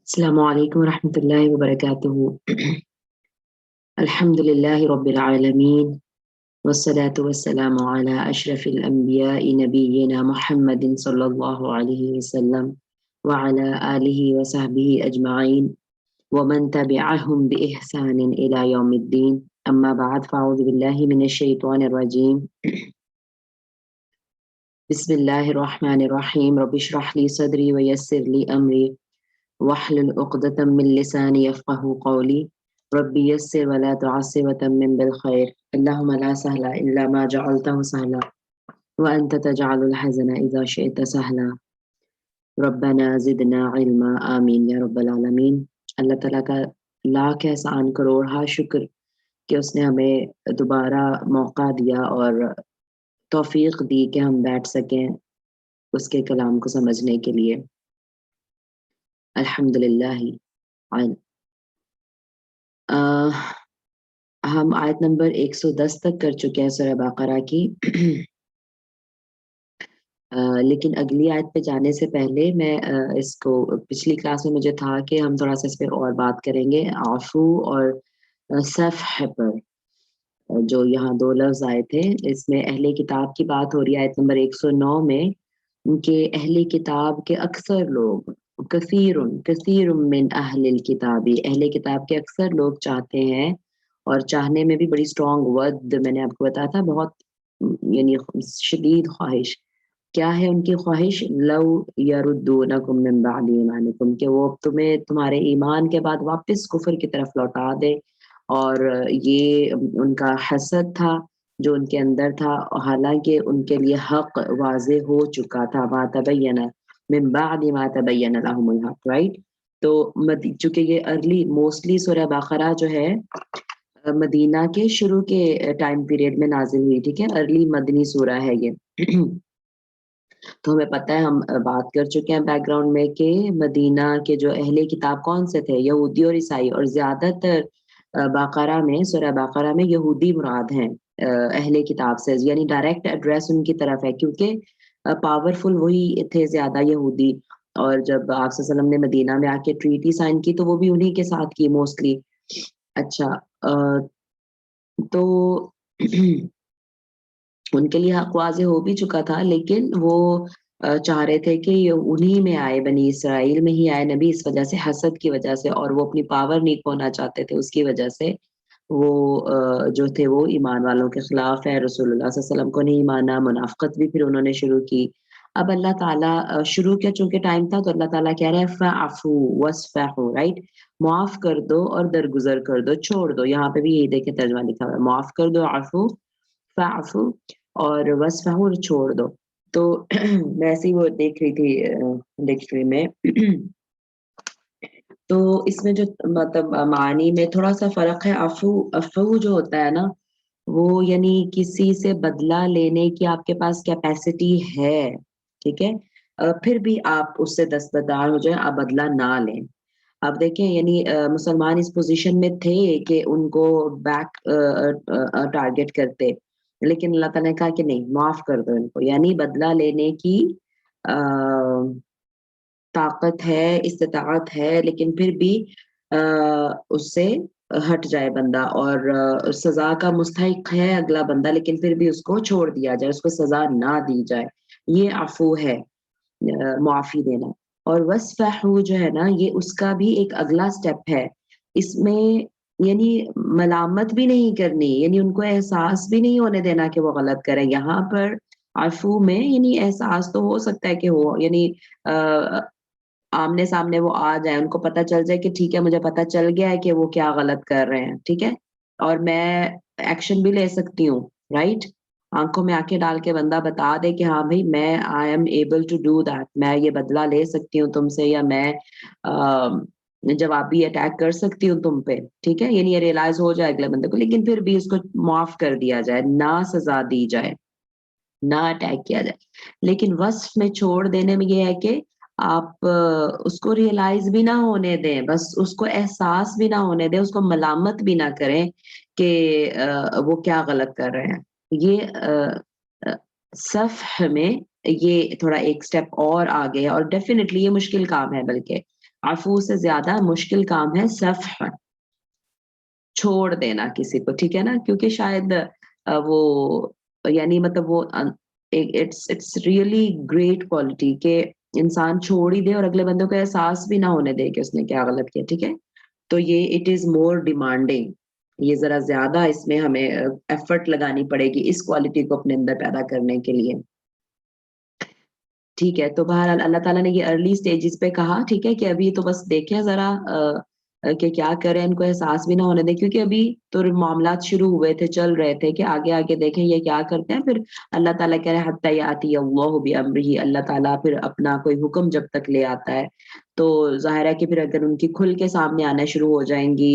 السلام عليكم ورحمة الله وبركاته. الحمد لله رب العالمين، والصلاة والسلام على أشرف الأنبياء نبينا محمد صلى الله عليه وسلم وعلى آله وصحبه أجمعين ومن تبعهم بإحسان إلى يوم الدين. أما بعد، فأعوذ بالله من الشيطان الرجيم. بسم الله الرحمن الرحيم. رب اشرح لي صدري ويسر لي أمري واحلل عقدة من لساني يفقه قولي. ربي يسر ولا تعسر وتمم بالخير. اللهم لا سهل إلا ما جعلته سهلا وأنت تجعل الحزن إذا شئت سهلا. ربنا زدنا علما. آمین یا رب العالمین. اللہ تعالیٰ کا لاکھ احسان کروڑ شکر کہ اس نے ہمیں دوبارہ موقع دیا اور توفیق دی کہ ہم بیٹھ سکیں اس کے کلام کو سمجھنے کے لیے. الحمدللہ. ہم آیت نمبر 110 تک کر چکے ہیں سورہ بقرہ کی. لیکن اگلی آیت پہ جانے سے پہلے میں اس کو پچھلی کلاس میں مجھے تھا کہ ہم تھوڑا سا اس پہ اور بات کریں گے عفو اور صفح پر. جو یہاں دو لفظ آئے تھے اس میں اہل کتاب کی بات ہو رہی ہے آیت نمبر 109 میں کہ اہل کتاب کے اکثر لوگ کثیر من اہل الکتاب، اہل کتاب کے اکثر لوگ چاہتے ہیں، اور چاہنے میں بھی بڑی اسٹرانگ ورڈ میں نے آپ کو بتایا تھا، بہت یعنی شدید خواہش. کیا ہے ان کی خواہش؟ لو یردونکم من بعد ایمانکم، کہ وہ تمہیں تمہارے ایمان کے بعد واپس کفر کی طرف لوٹا دے. اور یہ ان کا حسد تھا جو ان کے اندر تھا، حالانکہ ان کے لیے حق واضح ہو چکا تھا. ما تبین من بعد ما تبین لهم الحق، رائٹ. تو چونکہ یہ ارلی موسٹلی سورہ بقرہ جو ہے مدینہ کے شروع کے ٹائم پیریڈ میں نازل ہوئی، ٹھیک ہے، ارلی مدنی سورہ ہے یہ. تو ہمیں پتہ ہے، ہم بات کر چکے ہیں بیک گراؤنڈ میں کہ مدینہ کے جو اہل کتاب کون سے تھے؟ یہودی اور عیسائی. اور زیادہ تر بقرہ میں، سورہ بقرہ میں یہودی مراد ہیں اہل کتاب سے، یعنی ڈائریکٹ ایڈریس ان کی طرف ہے، کیونکہ پاورفل وہی تھے زیادہ یہودی. اور جب آپ صلی اللہ علیہ وسلم نے مدینہ میں آ کے ٹریٹی سائن کی تو وہ بھی انہی کے ساتھ کی موسٹلی. اچھا، تو ان کے لیے حق واضح ہو بھی چکا تھا، لیکن وہ چاہ رہے تھے کہ یہ انہی میں آئے، بنی اسرائیل میں ہی آئے نبی، اس وجہ سے حسد کی وجہ سے، اور وہ اپنی پاور نہیں کھونا چاہتے تھے، اس کی وجہ سے وہ جو تھے وہ ایمان والوں کے خلاف ہے، رسول اللہ صلی اللہ علیہ وسلم کو نہیں مانا، منافقت بھی پھر انہوں نے شروع کی. اب اللہ تعالیٰ شروع کیا چونکہ ٹائم تھا تو اللہ تعالیٰ کہہ رہے ہیں فَعْفُوا وَاصْفَحُوا، رائٹ، معاف کر دو اور درگزر کر دو، چھوڑ دو. یہاں پہ بھی یہی دیکھیں ترجمہ لکھا ہوا ہے، معاف کر دو عفو، فَعْفُوا، اور وَاصْفَحُوا، اور چھوڑ دو. تو میں ایسے ہی وہ دیکھ رہی تھی ڈکشنری میں تو اس میں جو مطلب معنی میں تھوڑا سا فرق ہے. عفو جو ہوتا ہے نا، وہ یعنی کسی سے بدلہ لینے کی آپ کے پاس کیپیسٹی ہے، ٹھیک ہے، پھر بھی آپ اس سے دستبردار ہو جائیں، آپ بدلہ نہ لیں. آپ دیکھیں یعنی مسلمان اس پوزیشن میں تھے کہ ان کو بیک ٹارگٹ کرتے، لیکن اللہ تعالیٰ نے کہا کہ نہیں، معاف کر دو ان کو. یعنی بدلہ لینے کی طاقت ہے، استطاعت ہے، لیکن پھر بھی اس سے ہٹ جائے بندہ، اور سزا کا مستحق ہے اگلا بندہ، لیکن پھر بھی اس کو چھوڑ دیا جائے، اس کو سزا نہ دی جائے. یہ عفو ہے، معافی دینا. اور وصفحو جو ہے نا، یہ اس کا بھی ایک اگلا سٹیپ ہے. اس میں یعنی ملامت بھی نہیں کرنی، یعنی ان کو احساس بھی نہیں ہونے دینا کہ وہ غلط کریں. یہاں پر عفو میں یعنی احساس تو ہو سکتا ہے کہ ہو، یعنی آمنے سامنے وہ آ جائیں، ان کو پتہ چل جائے کہ ٹھیک ہے مجھے پتہ چل گیا ہے کہ وہ کیا غلط کر رہے ہیں، ٹھیک ہے، اور میں ایکشن بھی لے سکتی ہوں، رائٹ. آنکھوں میں آنکھیں ڈال کے بندہ بتا دے کہ ہاں بھائی میں I am able to do that, میں یہ بدلہ لے سکتی ہوں تم سے، یا میں جوابی اٹیک کر سکتی ہوں تم پہ، ٹھیک ہے. یعنی یہ ریئلائز ہو جائے اگلے بندے کو، لیکن پھر بھی اس کو معاف کر دیا جائے، نہ سزا دی جائے، نہ اٹیک کیا جائے. لیکن وصف میں چھوڑ دینے میں یہ ہے کہ آپ اس کو ریئلائز بھی نہ ہونے دیں، بس اس کو احساس بھی نہ ہونے دیں، اس کو ملامت بھی نہ کریں کہ وہ کیا غلط کر رہے ہیں. یہ صفح میں یہ تھوڑا ایک سٹیپ اور آگے ہے، اور ڈیفینیٹلی یہ مشکل کام ہے، بلکہ عفو سے زیادہ مشکل کام ہے صفح، چھوڑ دینا کسی کو، ٹھیک ہے نا؟ کیونکہ شاید وہ یعنی مطلب وہ اٹس ریئلی گریٹ کوالٹی کہ انسان چھوڑ ہی دے اور اگلے بندوں کو احساس بھی نہ ہونے دے کہ اس نے کیا غلط کیا، ٹھیک ہے؟ تو یہ اٹ از مور ڈیمانڈنگ، یہ ذرا زیادہ اس میں ہمیں ایفرٹ لگانی پڑے گی اس کوالٹی کو اپنے اندر پیدا کرنے کے لیے، ٹھیک ہے؟ تو بہرحال اللہ تعالیٰ نے یہ ارلی سٹیجز پہ کہا، ٹھیک ہے، کہ ابھی تو بس دیکھیں ذرا کہ کیا کریں، ان کو احساس بھی نہ ہونے دیں، کیونکہ ابھی تو معاملات شروع ہوئے تھے، چل رہے تھے، کہ آگے آگے دیکھیں یہ کیا کرتے ہیں. پھر اللہ تعالیٰ کہہ رہے حتی یاتی اللہ بامرہ، اللہ تعالیٰ پھر اپنا کوئی حکم جب تک لے آتا ہے تو ظاہر ہے کہ پھر اگر ان کی کھل کے سامنے آنا شروع ہو جائیں گی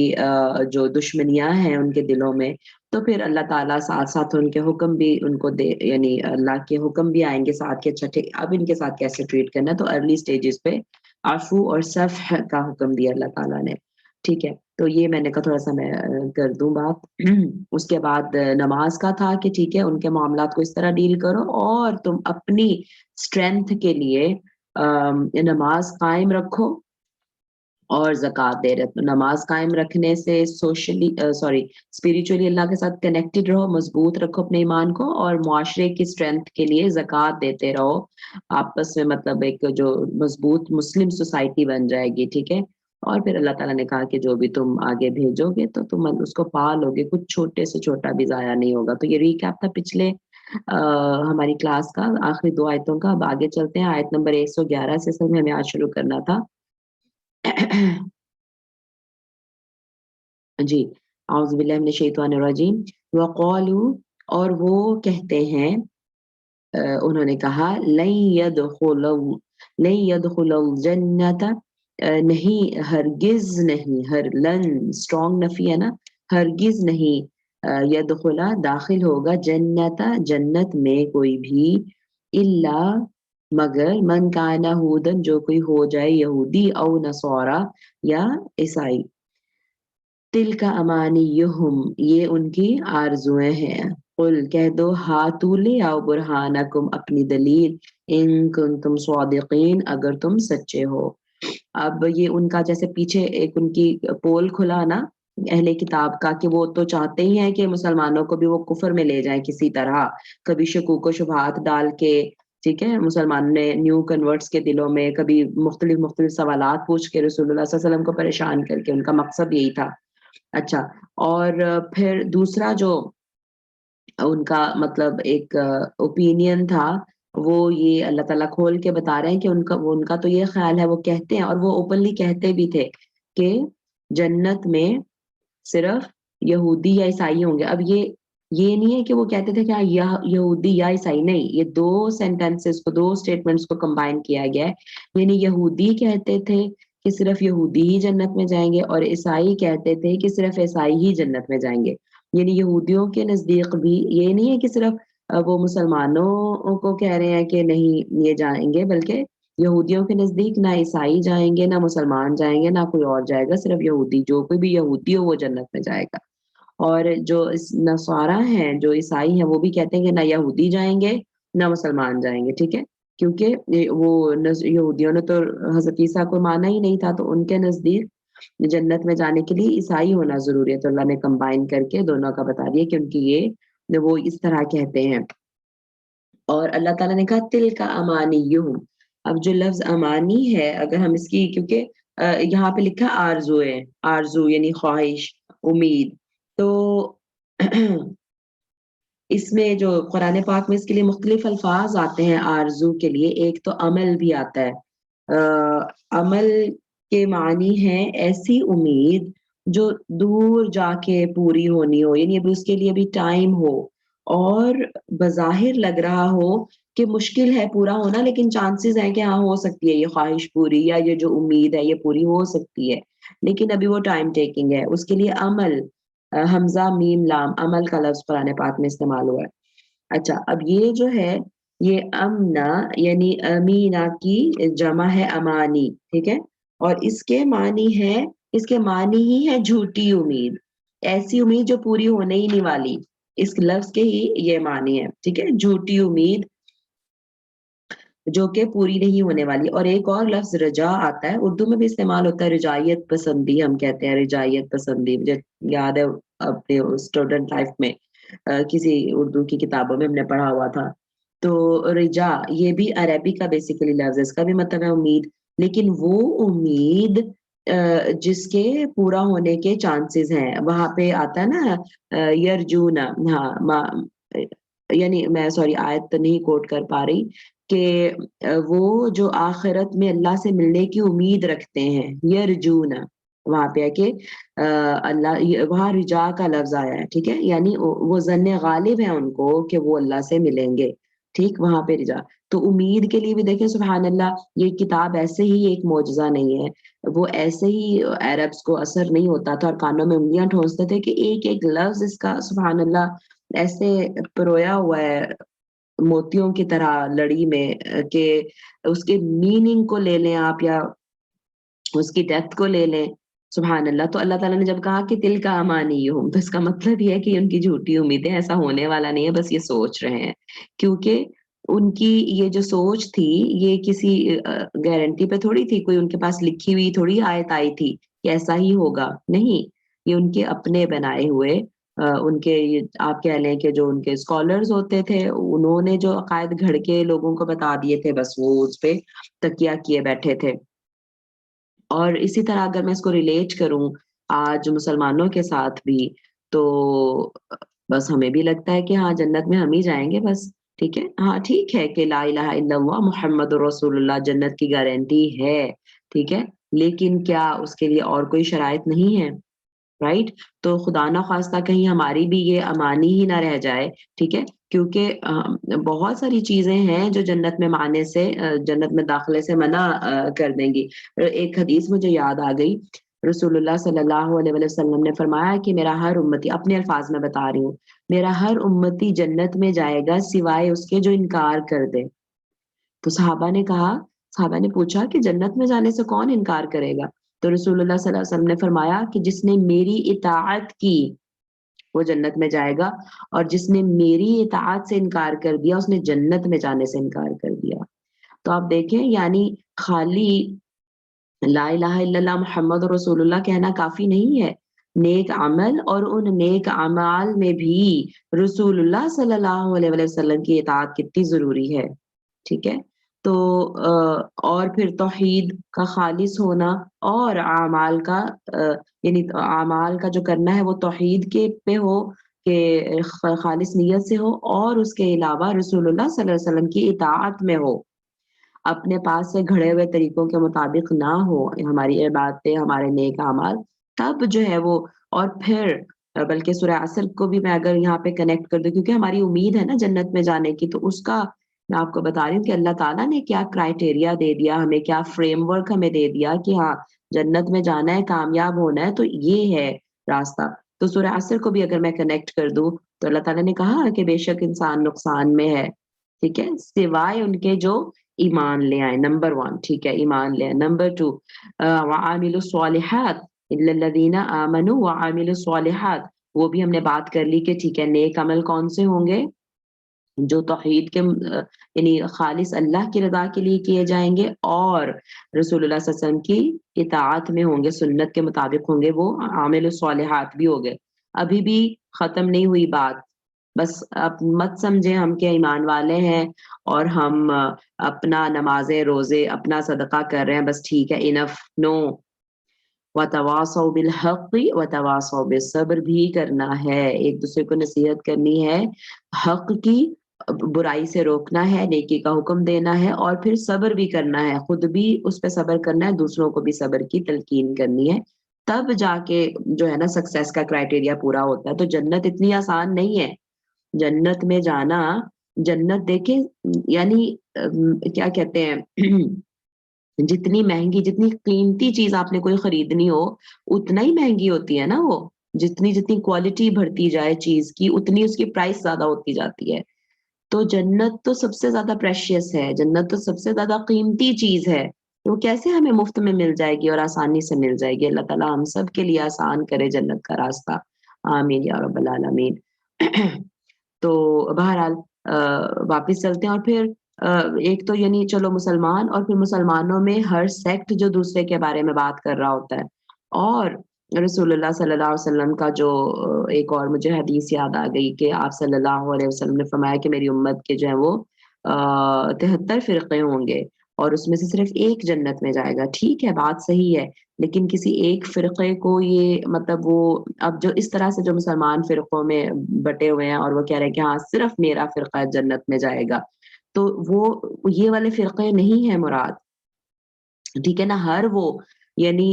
جو دشمنیاں ہیں ان کے دلوں میں، تو پھر اللہ تعالیٰ ساتھ ساتھ ان کے حکم بھی ان کو دے، یعنی اللہ کے حکم بھی آئیں گے ساتھ کے، اچھا ٹھیک اب ان کے ساتھ کیسے ٹریٹ کرنا. تو ارلی سٹیجز پہ عفو اور صفح کا حکم دیا اللہ تعالیٰ نے، ٹھیک ہے؟ تو یہ میں نے کہا تھوڑا سا میں کر دوں بات. اس کے بعد نماز کا تھا کہ ٹھیک ہے ان کے معاملات کو اس طرح ڈیل کرو اور تم اپنی اسٹرینتھ کے لیے نماز قائم رکھو اور زکوٰۃ دے رہے. نماز قائم رکھنے سے سوشلی اسپریچولی اللہ کے ساتھ کنیکٹڈ رہو، مضبوط رکھو اپنے ایمان کو، اور معاشرے کی اسٹرینتھ کے لیے زکوٰۃ دیتے رہو آپس میں، مطلب ایک جو مضبوط مسلم سوسائٹی بن جائے گی، ٹھیک ہے؟ اور پھر اللہ تعالیٰ نے کہا کہ جو بھی تم آگے بھیجو گے تو تم اس کو پالو گے، کچھ چھوٹے سے چھوٹا بھی ضائع نہیں ہوگا. تو یہ ریکیپ تھا پچھلے ہماری کلاس کا، آخری 2 آیتوں کا. اب آگے چلتے ہیں، آیت نمبر 111 سے اصل میں ہمیں آج شروع کرنا تھا. جی، اعوذ باللہ من الشیطان الرجیم. وقالوا، اور وہ کہتے ہیں، انہوں نے کہا لن يدخل الجنت، نہیں، ہرگز نہیں، لن اسٹرانگ نفی ہے نا، ہرگز نہیں، یدخلا داخل ہوگا، جنت میں کوئی بھی، الا مگر، من کان ہودن جو کوئی ہو جائے یہودی، او نصارا یا عیسائی. تلک امانیہم، یہ ان کی آرزویں ہیں. قل کہہ دو، ہاتو لے آؤ برہانکم، اپنی دلیل، ان کنتم صادقین، اگر تم سچے ہو. اب یہ ان کا جیسے پیچھے ایک ان کی پول کھلا نا اہل کتاب کا، کہ وہ تو چاہتے ہی ہیں کہ مسلمانوں کو بھی وہ کفر میں لے جائیں کسی طرح، کبھی شکوک و شبہات ڈال کے، ٹھیک ہے؟ مسلمان نے نیو کنورٹس کے دلوں میں کبھی مختلف سوالات پوچھ کے رسول اللہ صلی اللہ علیہ وسلم کو پریشان کر کے، ان کا مقصد یہی تھا. اچھا، اور پھر دوسرا جو ان کا مطلب ایک اوپینین تھا، وہ یہ اللہ تعالیٰ کھول کے بتا رہے ہیں کہ ان کا تو یہ خیال ہے، وہ کہتے ہیں، اور وہ اوپنلی کہتے بھی تھے کہ جنت میں صرف یہودی یا عیسائی ہوں گے. اب یہ نہیں ہے کہ وہ کہتے تھے کہ یہودی یا عیسائی، نہیں، یہ 2 سینٹینسز کو، 2 اسٹیٹمنٹس کو کمبائن کیا گیا ہے. یعنی یہودی کہتے تھے کہ صرف یہودی ہی جنت میں جائیں گے، اور عیسائی کہتے تھے کہ صرف عیسائی ہی جنت میں جائیں گے. یعنی یہودیوں کے نزدیک بھی یہ نہیں ہے کہ صرف وہ مسلمانوں کو کہہ رہے ہیں کہ نہیں یہ جائیں گے، بلکہ یہودیوں کے نزدیک نہ عیسائی جائیں گے، نہ مسلمان جائیں گے، نہ کوئی اور جائے گا، صرف یہودی، جو کوئی بھی یہودی ہو وہ جنت میں جائے گا. اور جو نصارا ہیں، جو عیسائی ہیں، وہ بھی کہتے ہیں کہ نہ یہودی جائیں گے نہ مسلمان جائیں گے، ٹھیک ہے؟ کیونکہ وہ یہودیوں نے تو حضرت عیسیٰ کو مانا ہی نہیں تھا، تو ان کے نزدیک جنت میں جانے کے لیے عیسائی ہونا ضروری ہے. تو اللہ نے کمبائن کر کے دونوں کا بتا دیا کہ ان کی یہ وہ اس طرح کہتے ہیں. اور اللہ تعالیٰ نے کہا تل کا امانیہم. اب جو لفظ امانی ہے، اگر ہم اس کی، کیونکہ یہاں پہ لکھا آرزو ہے، آرزو یعنی خواہش، امید. تو اس میں جو قرآن پاک میں اس کے لیے مختلف الفاظ آتے ہیں آرزو کے لیے. ایک تو عمل بھی آتا ہے، عمل کے معنی ہے ایسی امید جو دور جا کے پوری ہونی ہو، یعنی ابھی اس کے لیے بھی ٹائم ہو، اور بظاہر لگ رہا ہو کہ مشکل ہے پورا ہونا، لیکن چانسز ہیں کہ ہاں ہو سکتی ہے یہ خواہش پوری، یا یہ جو امید ہے یہ پوری ہو سکتی ہے، لیکن ابھی وہ ٹائم ٹیکنگ ہے. اس کے لیے عمل، حمزہ میم لام، عمل کا لفظ قرآن پاک میں استعمال ہوا ہے. اچھا، اب یہ جو ہے، یہ امنا یعنی امینا کی جمع ہے امانی، ٹھیک ہے؟ اور اس کے معنی ہی ہے جھوٹی امید، ایسی امید جو پوری ہونے ہی نہیں والی. اس لفظ کے ہی یہ معنی ہے، ٹھیک ہے؟ جھوٹی امید. جو کہ پوری نہیں ہونے والی. اور ایک اور لفظ رجا آتا ہے, اردو میں بھی استعمال ہوتا ہے, رجائیت پسندی ہم کہتے ہیں, رجائیت پسندی. مجھے یاد ہے اپنے اسٹوڈنٹ لائف میں کسی اردو کی کتابوں میں ہم نے پڑھا ہوا تھا. تو رجا یہ بھی عربی کا بیسیکلی لفظ ہے, اس کا بھی مطلب ہے امید. لیکن وہ امید جس کے پورا ہونے کے چانسز ہیں, وہاں پہ آتا ہے نا یرجونا. ہاں, یعنی میں سوری آیت نہیں کوٹ کر پا رہی, کہ وہ جو آخرت میں اللہ سے ملنے کی امید رکھتے ہیں, یرجونا وہاں پہ ہے کہ اللہ, وہاں رجا کا لفظ آیا ہے, ٹھیک ہے, یعنی وہ ظن غالب ہے ان کو کہ وہ اللہ سے ملیں گے, ٹھیک, وہاں پہ رجا. تو امید کے لیے بھی دیکھیں سبحان اللہ, یہ کتاب ایسے ہی ایک معجزہ نہیں ہے, وہ ایسے ہی عربس کو اثر نہیں ہوتا تھا اور کانوں میں انگلیاں ٹھونستے تھے کہ ایک ایک لفظ اس کا سبحان اللہ ایسے پرویا ہوا ہے موتیوں کی طرح لڑی میں, کہ اس کے میننگ کو لے لیں آپ یا اس کی ڈیپتھ کو لے لیں. سبحان اللہ. تو اللہ تعالیٰ نے جب کہا کہ دل کا امانی ہوں, تو اس کا مطلب یہ ہے کہ ان کی جھوٹی امیدیں, ایسا ہونے والا نہیں ہے, بس یہ سوچ رہے ہیں. کیونکہ ان کی یہ جو سوچ تھی یہ کسی گارنٹی پہ تھوڑی تھی, کوئی ان کے پاس لکھی ہوئی تھوڑی آیت آئی تھی کہ ایسا ہی ہوگا, نہیں. یہ ان کے اپنے بنائے ہوئے ان کے, آپ کہہ لیں کہ جو ان کے اسکالرز ہوتے تھے, انہوں نے جو عقائد گھڑ کے لوگوں کو بتا دیے تھے, بس وہ اس پہ تکیہ کیے بیٹھے تھے. اور اسی طرح اگر میں اس کو ریلیٹ کروں آج مسلمانوں کے ساتھ بھی, تو بس ہمیں بھی لگتا ہے کہ ہاں جنت میں ہم ہی جائیں گے بس, ٹھیک ہے, ہاں ٹھیک ہے کہ لا الہ الا اللہ محمد رسول اللہ جنت کی گارنٹی ہے, ٹھیک ہے, لیکن کیا اس کے لیے اور کوئی شرائط نہیں ہے, رائٹ. تو خدا نہ خواستہ کہیں ہماری بھی یہ امانی ہی نہ رہ جائے, ٹھیک ہے, کیونکہ بہت ساری چیزیں ہیں جو جنت میں آنے سے, جنت میں داخلے سے منع کر دیں گی. ایک حدیث مجھے یاد آ گئی, رسول اللہ صلی اللہ علیہ وسلم نے فرمایا کہ میرا ہر امتی, اپنے الفاظ میں بتا رہی ہوں, میرا ہر امتی جنت میں جائے گا سوائے اس کے جو انکار کر دے. تو صحابہ نے پوچھا کہ جنت میں جانے سے کون انکار کرے گا؟ تو رسول اللہ صلی اللہ علیہ وسلم نے فرمایا کہ جس نے میری اطاعت کی وہ جنت میں جائے گا, اور جس نے میری اطاعت سے انکار کر دیا اس نے جنت میں جانے سے انکار کر دیا. تو آپ دیکھیں, یعنی خالی لا الہ الا اللہ محمد رسول اللہ کہنا کافی نہیں ہے, نیک عمل, اور ان نیک اعمال میں بھی رسول اللہ صلی اللہ علیہ وسلم کی اطاعت کتنی ضروری ہے, ٹھیک ہے. تو اور پھر توحید کا خالص ہونا, اور اعمال کا یعنی اعمال کا جو کرنا ہے وہ توحید کے پہ ہو, کہ خالص نیت سے ہو, اور اس کے علاوہ رسول اللہ صلی اللہ علیہ وسلم کی اطاعت میں ہو, اپنے پاس سے گھڑے ہوئے طریقوں کے مطابق نہ ہو ہماری عبادتیں, ہمارے نیک اعمال, تب جو ہے وہ. اور پھر بلکہ سورہ عصر کو بھی میں اگر یہاں پہ کنیکٹ کر دوں, کیونکہ ہماری امید ہے نا جنت میں جانے کی, تو اس کا میں آپ کو بتا رہی ہوں کہ اللہ تعالیٰ نے کیا کرائٹیریا دے دیا ہمیں, کیا فریم ورک ہمیں دے دیا کہ ہاں جنت میں جانا ہے, کامیاب ہونا ہے, تو یہ ہے راستہ. تو سورہ عصر کو بھی اگر میں کنیکٹ کر دوں, تو اللہ تعالیٰ نے کہا کہ بے شک انسان نقصان میں ہے, ٹھیک ہے, سوائے ان کے جو ایمان لے آئے, نمبر 1, ٹھیک ہے, ایمان لے آئے. نمبر 2, وَعَامِلُوا الصَّالِحَاتِ إِلَّا الَّذِينَ آمَنُوا وَعَامِلُوا الصَّالِحَاتِ, وہ بھی ہم نے بات کر لی کہ ٹھیک ہے نیک عمل کون سے ہوں گے, جو توحید کے یعنی خالص اللہ کی رضا کے لیے کیے جائیں گے, اور رسول اللہ صلی اللہ علیہ وسلم کی اطاعت میں ہوں گے, سنت کے مطابق ہوں گے, وہ عامل الصالحات بھی ہو گئے. ابھی بھی ختم نہیں ہوئی بات, بس اب مت سمجھے ہم کے ایمان والے ہیں اور ہم اپنا نمازیں روزے اپنا صدقہ کر رہے ہیں بس ٹھیک ہے, انف, نو. وَتَوَاصَوْا بِالْحَقِّ وَتَوَاصَوْا بِالصَّبْرِ بھی کرنا ہے, ایک دوسرے کو نصیحت کرنی ہے, حق کی, برائی سے روکنا ہے, نیکی کا حکم دینا ہے, اور پھر صبر بھی کرنا ہے, خود بھی اس پہ صبر کرنا ہے, دوسروں کو بھی صبر کی تلقین کرنی ہے, تب جا کے جو ہے نا سکسیس کا کرائٹیریا پورا ہوتا ہے. تو جنت اتنی آسان نہیں ہے, جنت میں جانا, جنت دیکھیں یعنی کیا کہتے ہیں, جتنی مہنگی, جتنی قیمتی چیز آپ نے کوئی خریدنی ہو اتنا ہی مہنگی ہوتی ہے نا وہ, جتنی جتنی کوالٹی بڑھتی جائے چیز کی اتنی اس کی پرائس زیادہ ہوتی جاتی ہے. تو جنت تو سب سے زیادہ پریشیس ہے, جنت تو سب سے زیادہ قیمتی چیز ہے, وہ کیسے ہمیں مفت میں مل جائے گی اور آسانی سے مل جائے گی. اللہ تعالیٰ ہم سب کے لیے آسان کرے جنت کا راستہ, آمین یا رب العالمین. تو بہرحال واپس چلتے ہیں, اور پھر ایک تو یعنی چلو مسلمان، اور پھر مسلمانوں میں ہر سیکٹ جو دوسرے کے بارے میں بات کر رہا ہوتا ہے، اور رسول اللہ صلی اللہ علیہ وسلم کا جو ایک اور مجھے حدیث یاد آ گئی کہ آپ صلی اللہ علیہ وسلم نے فرمایا کہ میری امت کے جو ہے وہ 73 فرقے ہوں گے، اور اس میں سے صرف ایک جنت میں جائے گا. ٹھیک ہے، بات صحیح ہے، لیکن کسی ایک فرقے کو یہ مطلب وہ اب جو اس طرح سے جو مسلمان فرقوں میں بٹے ہوئے ہیں اور وہ کہہ رہے ہیں کہ ہاں صرف میرا فرقہ جنت میں جائے گا، تو وہ یہ والے فرقے نہیں ہیں مراد. ٹھیک ہے نا، یعنی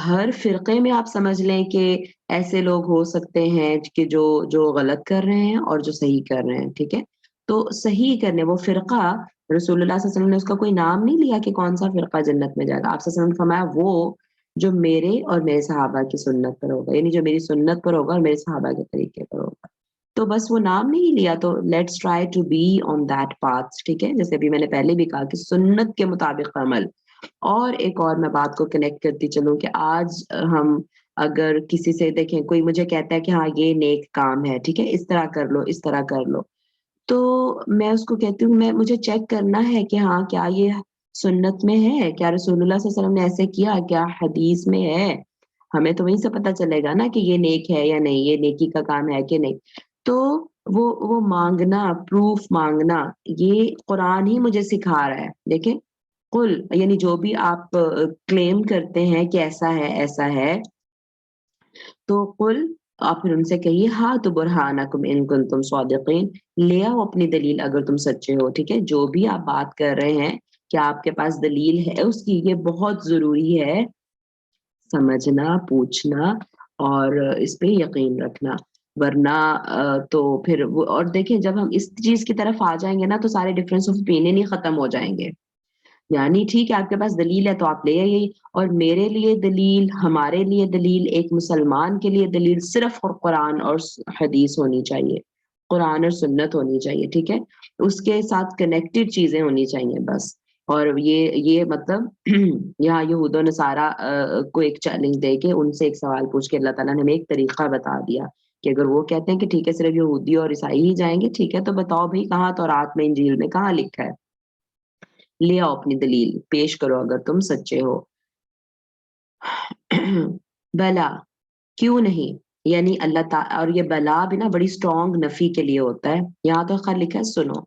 ہر فرقے میں آپ سمجھ لیں کہ ایسے لوگ ہو سکتے ہیں کہ جو غلط کر رہے ہیں اور جو صحیح کر رہے ہیں. ٹھیک ہے، تو صحیح کرنے وہ فرقہ، رسول اللہ صلی اللہ علیہ وسلم نے اس کا کوئی نام نہیں لیا کہ کون سا فرقہ جنت میں جائے گا. آپ صلی اللہ علیہ وسلم نے فرمایا وہ جو میرے اور میرے صحابہ کی سنت پر ہوگا، یعنی جو میری سنت پر ہوگا اور میرے صحابہ کے طریقے پر ہوگا. تو بس وہ نام نہیں لیا، تو let's try to be on that path. ٹھیک ہے، جیسے ابھی میں نے پہلے بھی کہا کہ سنت کے مطابق عمل. اور ایک اور میں بات کو کنیکٹ کرتی چلوں کہ آج ہم اگر کسی سے دیکھیں، کوئی مجھے کہتا ہے کہ ہاں یہ نیک کام ہے، ٹھیک ہے، اس طرح کر لو، اس طرح کر لو، تو میں اس کو کہتی ہوں مجھے چیک کرنا ہے کہ ہاں کیا یہ سنت میں ہے، کیا رسول اللہ صلی اللہ علیہ وسلم نے ایسے کیا، کیا حدیث میں ہے. ہمیں تو وہیں سے پتہ چلے گا نا کہ یہ نیک ہے یا نہیں، یہ نیکی کا کام ہے کہ نہیں. تو وہ مانگنا، پروف مانگنا، یہ قرآن ہی مجھے سکھا رہا ہے. دیکھیں، قل یعنی جو بھی آپ کلیم کرتے ہیں کہ ایسا ہے ایسا ہے، تو قل آپ پھر ان سے کہیے ہاں تو برہانکم ان کنتم صادقین، لے آؤ اپنی دلیل اگر تم سچے ہو. ٹھیک ہے، جو بھی آپ بات کر رہے ہیں کہ آپ کے پاس دلیل ہے اس کی، یہ بہت ضروری ہے سمجھنا، پوچھنا اور اس پہ یقین رکھنا. ورنہ تو پھر اور دیکھیں جب ہم اس چیز کی طرف آ جائیں گے نا تو سارے ڈفرینس آف اوپینین ہی ختم ہو جائیں گے. یعنی ٹھیک ہے آپ کے پاس دلیل ہے تو آپ لے آئیے، اور میرے لیے دلیل، ہمارے لیے دلیل، ایک مسلمان کے لیے دلیل صرف قرآن اور حدیث ہونی چاہیے، قرآن اور سنت ہونی چاہیے. ٹھیک ہے، اس کے ساتھ کنیکٹڈ چیزیں ہونی چاہیے بس. اور یہ مطلب یہاں یہود و نصارہ کو ایک چیلنج دے کے ان سے ایک سوال پوچھ کے اللہ تعالیٰ نے ہمیں ایک طریقہ بتا دیا کہ اگر وہ کہتے ہیں کہ ٹھیک ہے صرف یہودی اور عیسائی ہی جائیں گے، ٹھیک ہے تو بتاؤ بھائی کہاں تورات میں، انجیل میں کہاں لکھا ہے؟ لے آؤ اپنی دلیل، پیش کرو اگر تم سچے ہو. بلا، کیوں نہیں، یعنی اللہ تعالیٰ، اور یہ بلا بھی نا بڑی اسٹرانگ نفی کے لیے ہوتا ہے. یہاں تو خیر لکھا ہے سنو،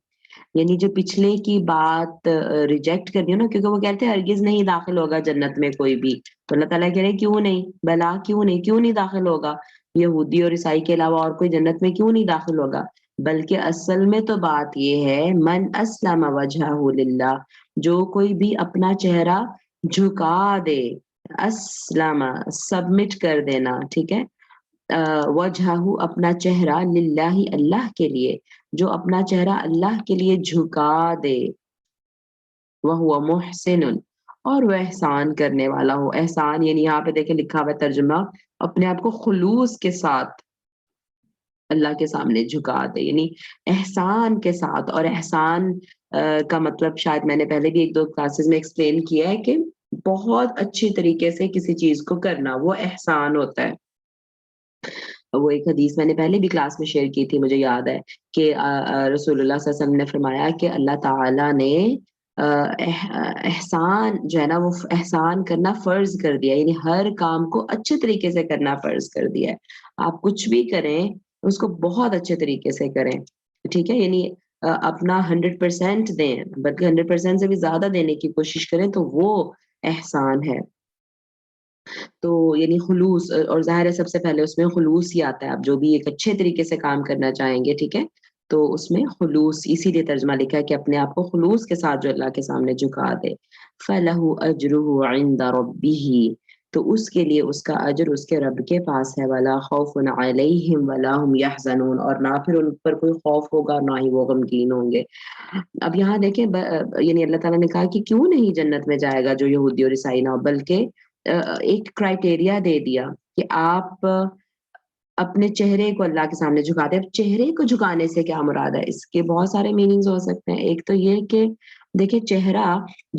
یعنی جو پچھلے کی بات ریجیکٹ کرنی ہو نا، کیونکہ وہ کہتے ہیں ہرگز نہیں داخل ہوگا جنت میں کوئی بھی، تو اللہ تعالیٰ کہہ رہے کیوں نہیں، بلا کیوں نہیں داخل ہوگا، یہودی اور عیسائی کے علاوہ اور کوئی جنت میں کیوں نہیں داخل ہوگا. بلکہ اصل میں تو بات یہ ہے من اسلم وجہہ للہ، جو کوئی بھی اپنا چہرہ جھکا دے، اسلم سبمٹ کر دینا. ٹھیک ہے، وجہہ اپنا چہرہ، للہ اللہ کے لیے، جو اپنا چہرہ اللہ کے لیے جھکا دے، وہو محسن اور وہ احسان کرنے والا ہو. احسان یعنی یہاں پہ دیکھیں لکھا ہوا ترجمہ، اپنے آپ کو خلوص کے ساتھ اللہ کے سامنے جھکا دے، یعنی احسان کے ساتھ. اور احسان کا مطلب شاید میں نے پہلے بھی ایک دو کلاسز میں ایکسپلین کیا ہے کہ بہت اچھی طریقے سے کسی چیز کو کرنا، وہ احسان ہوتا ہے. وہ ایک حدیث میں نے پہلے بھی کلاس میں شیئر کی تھی، مجھے یاد ہے کہ رسول اللہ صلی اللہ علیہ وسلم نے فرمایا کہ اللہ تعالیٰ نے احسان جو ہے نا وہ احسان کرنا فرض کر دیا، یعنی ہر کام کو اچھے طریقے سے کرنا فرض کر دیا ہے. آپ کچھ بھی کریں اس کو بہت اچھے طریقے سے کریں. ٹھیک ہے، یعنی اپنا 100% دیں، بلکہ 100% سے بھی زیادہ دینے کی کوشش کریں، تو وہ احسان ہے. تو یعنی خلوص، اور ظاہر ہے سب سے پہلے اس میں خلوص ہی آتا ہے. آپ جو بھی ایک اچھے طریقے سے کام کرنا چاہیں گے، ٹھیک ہے، تو اس میں خلوص، اسی لیے ترجمہ لکھا ہے کہ اپنے آپ کو خلوص کے ساتھ جو اللہ کے سامنے جھکا دے. فَلَهُ أَجْرُهُ عِنْدَ رَبِّهِ، تو اس کے لیے اس کا اجر اس کے رب کے پاس ہے. وَلَا خَوْفٌ عَلَيْهِمْ وَلَا هُمْ يَحْزَنُونَ، اور نہ پھر ان پر کوئی خوف ہوگا، نہ ہی وہ غمگین ہوں گے. اب یہاں دیکھیں یعنی اللہ تعالیٰ نے کہا کہ کیوں نہیں جنت میں جائے گا جو یہودی اور عیسائی نہ ہو، بلکہ ایک کرائٹیریا دے دیا کہ آپ اپنے چہرے کو اللہ کے سامنے جھکا دیں. اب چہرے کو جھکانے سے کیا مراد ہے؟ اس کے بہت سارے میننگز ہو سکتے ہیں. ایک تو یہ کہ دیکھیں چہرہ،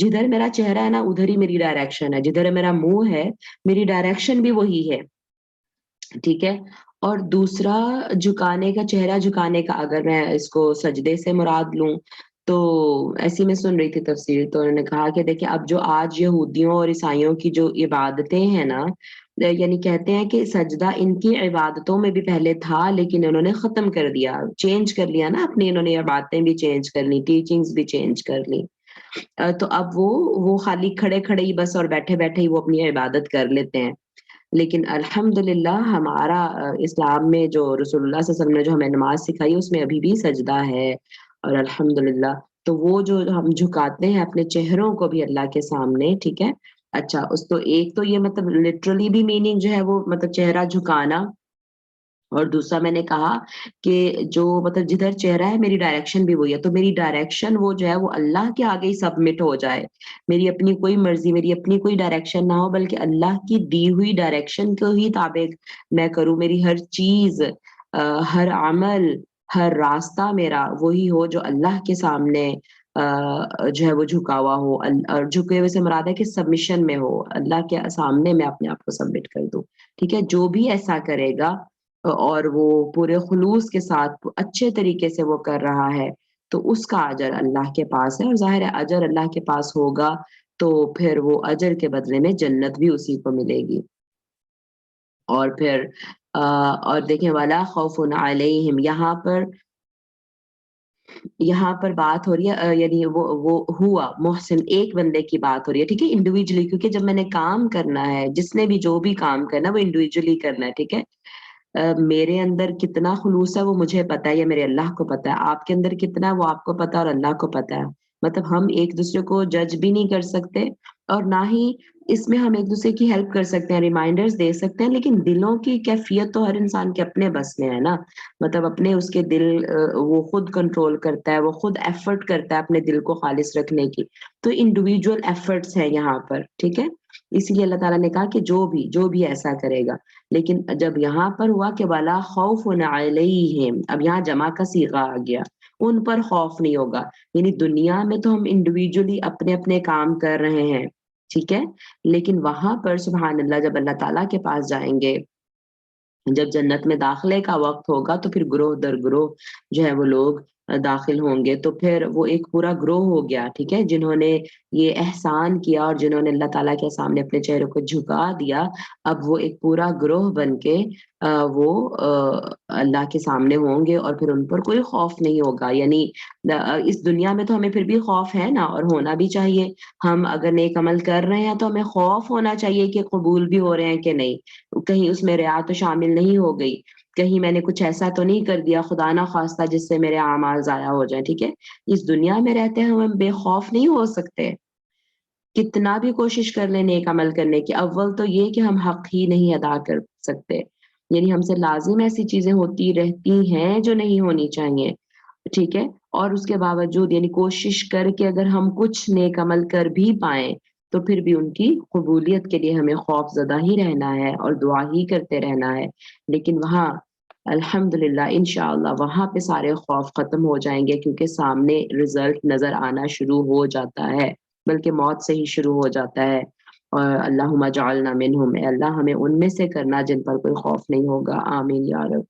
جدھر میرا چہرہ ہے نا ادھر ہی میری ڈائریکشن ہے، جدھر میرا منہ ہے میری ڈائریکشن بھی وہی ہے. ٹھیک ہے، اور دوسرا جھکانے کا، چہرہ جھکانے کا، اگر میں اس کو سجدے سے مراد لوں تو ایسی میں سن رہی تھی تفسیر، تو انہوں نے کہا کہ دیکھیں اب جو آج یہودیوں اور عیسائیوں کی جو عبادتیں ہیں نا، یعنی کہتے ہیں کہ سجدہ ان کی عبادتوں میں بھی پہلے تھا لیکن انہوں نے ختم کر دیا، چینج کر لیا نا اپنی، انہوں نے عبادتیں بھی چینج کر لی، ٹیچنگز بھی چینج کر لی، تو اب وہ خالی کھڑے کھڑے ہی بس اور بیٹھے بیٹھے ہی وہ اپنی عبادت کر لیتے ہیں۔ لیکن الحمدللہ ہمارا اسلام میں جو رسول اللہ صلی اللہ علیہ وسلم نے جو ہمیں نماز سکھائی اس میں ابھی بھی سجدہ ہے، اور الحمدللہ تو وہ جو ہم جھکاتے ہیں اپنے چہروں کو بھی اللہ کے سامنے، ٹھیک ہے، اچھا اس تو ایک تو یہ مطلب لٹرلی بھی میننگ جو ہے وہ مطلب چہرہ جھکانا، اور دوسرا میں نے کہا کہ جو مطلب جدھر چہرہ ہے میری ڈائریکشن بھی وہی ہے، تو میری ڈائریکشن وہ جو ہے وہ اللہ کے آگے ہی سبمٹ ہو جائے، میری اپنی کوئی مرضی، میری اپنی کوئی ڈائریکشن نہ ہو، بلکہ اللہ کی دی ہوئی ڈائریکشن کو ہی تابع میں کروں، میری ہر چیز، ہر عمل، ہر راستہ میرا وہی ہو جو اللہ کے سامنے جو ہے وہ جھکا ہوا ہو، اور جھکے ہوئے سے مراد ہے کہ سبمیشن میں ہو، اللہ کے سامنے میں اپنے آپ کو سبمٹ کر دوں، ٹھیک ہے، جو بھی ایسا کرے گا اور وہ پورے خلوص کے ساتھ اچھے طریقے سے وہ کر رہا ہے تو اس کا اجر اللہ کے پاس ہے، اور ظاہر ہے اجر اللہ کے پاس ہوگا تو پھر وہ اجر کے بدلے میں جنت بھی اسی کو ملے گی۔ اور پھر اور دیکھیں وَلَا خَوْفٌ عَلَيْهِمْ، یہاں پر بات ہو رہی ہے یعنی وہ ہوا محسن ایک بندے کی بات ہو رہی ہے، ٹھیک ہے، انڈیویجلی، کیونکہ جب میں نے کام کرنا ہے، جس نے بھی جو بھی کام کرنا وہ انڈیویجلی کرنا ہے، ٹھیک ہے، میرے اندر کتنا خلوص ہے وہ مجھے پتا ہے یا میرے اللہ کو پتا ہے، آپ کے اندر کتنا ہے وہ آپ کو پتا ہے اور اللہ کو پتا ہے، مطلب ہم ایک دوسرے کو جج بھی نہیں کر سکتے اور نہ ہی اس میں ہم ایک دوسرے کی ہیلپ کر سکتے ہیں، ریمائنڈرز دے سکتے ہیں، لیکن دلوں کی کیفیت تو ہر انسان کے اپنے بس میں ہے نا، مطلب اپنے اس کے دل وہ خود کنٹرول کرتا ہے، وہ خود ایفرٹ کرتا ہے اپنے دل کو خالص رکھنے کی، تو انڈیویجول ایفرٹس ہیں یہاں پر، ٹھیک ہے، اسی لیے اللہ تعالیٰ نے کہا کہ جو بھی ایسا کرے گا، لیکن جب یہاں پر ہوا کہ وَلَا خَوْفٌ عَلَيْهِمْ، اب یہاں جمع کا صیغہ آ گیا، ان پر خوف نہیں ہوگا، یعنی دنیا میں تو ہم انڈیویجولی اپنے اپنے کام کر رہے ہیں، ٹھیک ہے، لیکن وہاں پر سبحان اللہ جب اللہ تعالیٰ کے پاس جائیں گے، جب جنت میں داخلے کا وقت ہوگا تو پھر گروہ در گروہ جو ہے وہ لوگ داخل ہوں گے، تو پھر وہ ایک پورا گروہ ہو گیا، ٹھیک ہے، جنہوں نے یہ احسان کیا اور جنہوں نے اللہ تعالیٰ کے سامنے اپنے چہرے کو جھکا دیا، اب وہ ایک پورا گروہ بن کے وہ اللہ کے سامنے ہوں گے اور پھر ان پر کوئی خوف نہیں ہوگا، یعنی اس دنیا میں تو ہمیں پھر بھی خوف ہے نا، اور ہونا بھی چاہیے، ہم اگر نیک عمل کر رہے ہیں تو ہمیں خوف ہونا چاہیے کہ قبول بھی ہو رہے ہیں کہ نہیں، کہیں اس میں ریا تو شامل نہیں ہو گئی، کہیں میں نے کچھ ایسا تو نہیں کر دیا خدا نہ خواستہ جس سے میرے اعمال ضائع ہو جائیں، ٹھیک ہے، اس دنیا میں رہتے ہیں ہم بے خوف نہیں ہو سکتے، کتنا بھی کوشش کر لیں نیک عمل کرنے کی، اول تو یہ کہ ہم حق ہی نہیں ادا کر سکتے، یعنی ہم سے لازم ایسی چیزیں ہوتی رہتی ہیں جو نہیں ہونی چاہیے، ٹھیک ہے، اور اس کے باوجود یعنی کوشش کر کے اگر ہم کچھ نیک عمل کر بھی پائیں تو پھر بھی ان کی قبولیت کے لیے ہمیں خوف زدہ ہی رہنا ہے اور دعا ہی کرتے رہنا ہے، لیکن وہاں الحمدللہ انشاءاللہ وہاں پہ سارے خوف ختم ہو جائیں گے، کیونکہ سامنے رزلٹ نظر آنا شروع ہو جاتا ہے، بلکہ موت سے ہی شروع ہو جاتا ہے، اور اللہم اجعلنا منہم، اے اللہ ہمیں ان میں سے کرنا جن پر کوئی خوف نہیں ہوگا، آمین یا رب۔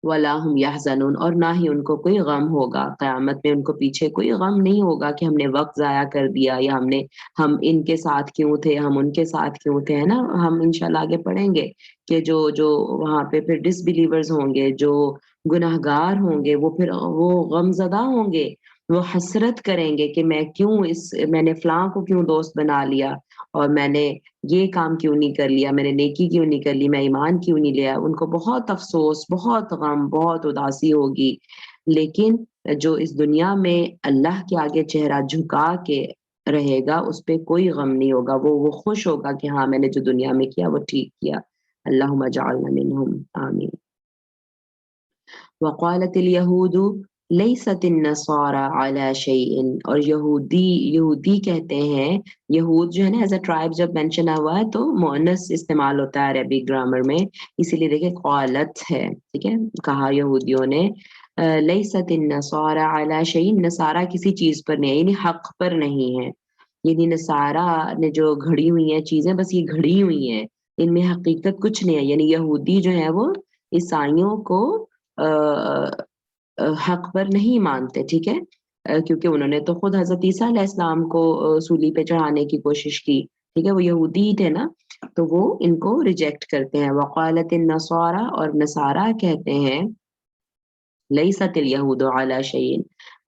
وَلَا هُمْ يَحْزَنُونَ، اور نہ ہی ان کو کوئی غم ہوگا، قیامت میں ان کو پیچھے کوئی غم نہیں ہوگا کہ ہم نے وقت ضائع کر دیا یا ہم ان کے ساتھ کیوں تھے، ہم ان کے ساتھ کیوں تھے، ہے نا، ہم انشاءاللہ آگے پڑھیں گے کہ جو وہاں پہ پھر ڈس بلیورز ہوں گے، جو گناہگار ہوں گے، وہ پھر وہ غم زدہ ہوں گے، وہ حسرت کریں گے کہ میں نے فلاں کو کیوں دوست بنا لیا، اور میں نے یہ کام کیوں نہیں کر لیا، میں نے نیکی کیوں نہیں کر لی، میں ایمان کیوں نہیں لیا، ان کو بہت افسوس، بہت غم، بہت اداسی ہوگی، لیکن جو اس دنیا میں اللہ کے آگے چہرہ جھکا کے رہے گا اس پہ کوئی غم نہیں ہوگا، وہ خوش ہوگا کہ ہاں میں نے جو دنیا میں کیا وہ ٹھیک کیا، اللہم اجعلنا منہم، آمین۔ وقالت الیہود لیست النصارى على شیء، اور یہودی کہتے ہیں، یہود جو ہے نا ایز اے ٹرائب جب مینشن ہوا ہے تو مؤنث استعمال ہوتا ہے عربی گرامر میں، اسی لیے دیکھیں قالت ہے، ٹھیک ہے، کہا یہودیوں نے لیست النصارى على شیء، نصارہ کسی چیز پر نہیں ہے، یعنی حق پر نہیں ہے، یعنی نصارہ نے جو گھڑی ہوئی ہیں چیزیں بس یہ گھڑی ہوئی ہیں، ان میں حقیقت کچھ نہیں ہے، یعنی یہودی جو ہے وہ عیسائیوں کو حق پر نہیں مانتے، ٹھیک ہے، کیونکہ انہوں نے تو خود حضرت عیسیٰ علیہ السلام کو سولی پہ چڑھانے کی کوشش کی، ٹھیک ہے، وہ یہودی تھے نا، تو وہ ان کو ریجیکٹ کرتے ہیں. وقالت النصارى، اور نصارہ کہتے ہیں لیست الیہود علی شیء،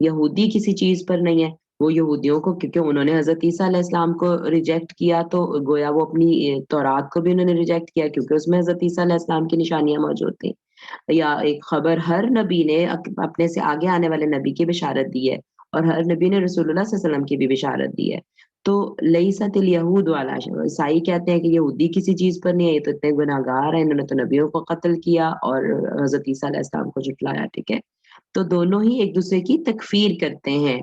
یہودی کسی چیز پر نہیں ہے. وہ یہودیوں کو، کیونکہ انہوں نے حضرت عیسیٰ علیہ السلام کو ریجیکٹ کیا، تو گویا وہ اپنی تورات کو بھی انہوں نے ریجیکٹ کیا، کیونکہ اس میں حضرت عیسیٰ علیہ السلام کی نشانیاں موجود تھیں. یا ایک خبر، ہر نبی نے اپنے سے آگے آنے والے نبی کی بشارت دی ہے، اور ہر نبی نے رسول اللہ صلی اللہ علیہ وسلم کی بھی بشارت دی ہے. تو لیست الیہود علی شیء، عیسائی کہتے ہیں کہ یہودی کسی چیز پر نہیں ہے، یہ تو اتنے گناہگار ہیں، انہوں نے تو نبیوں کو قتل کیا اور حضرت عیسیٰ علیہ السلام کو جھٹلایا، ٹھیک ہے. تو دونوں ہی ایک دوسرے کی تکفیر کرتے ہیں.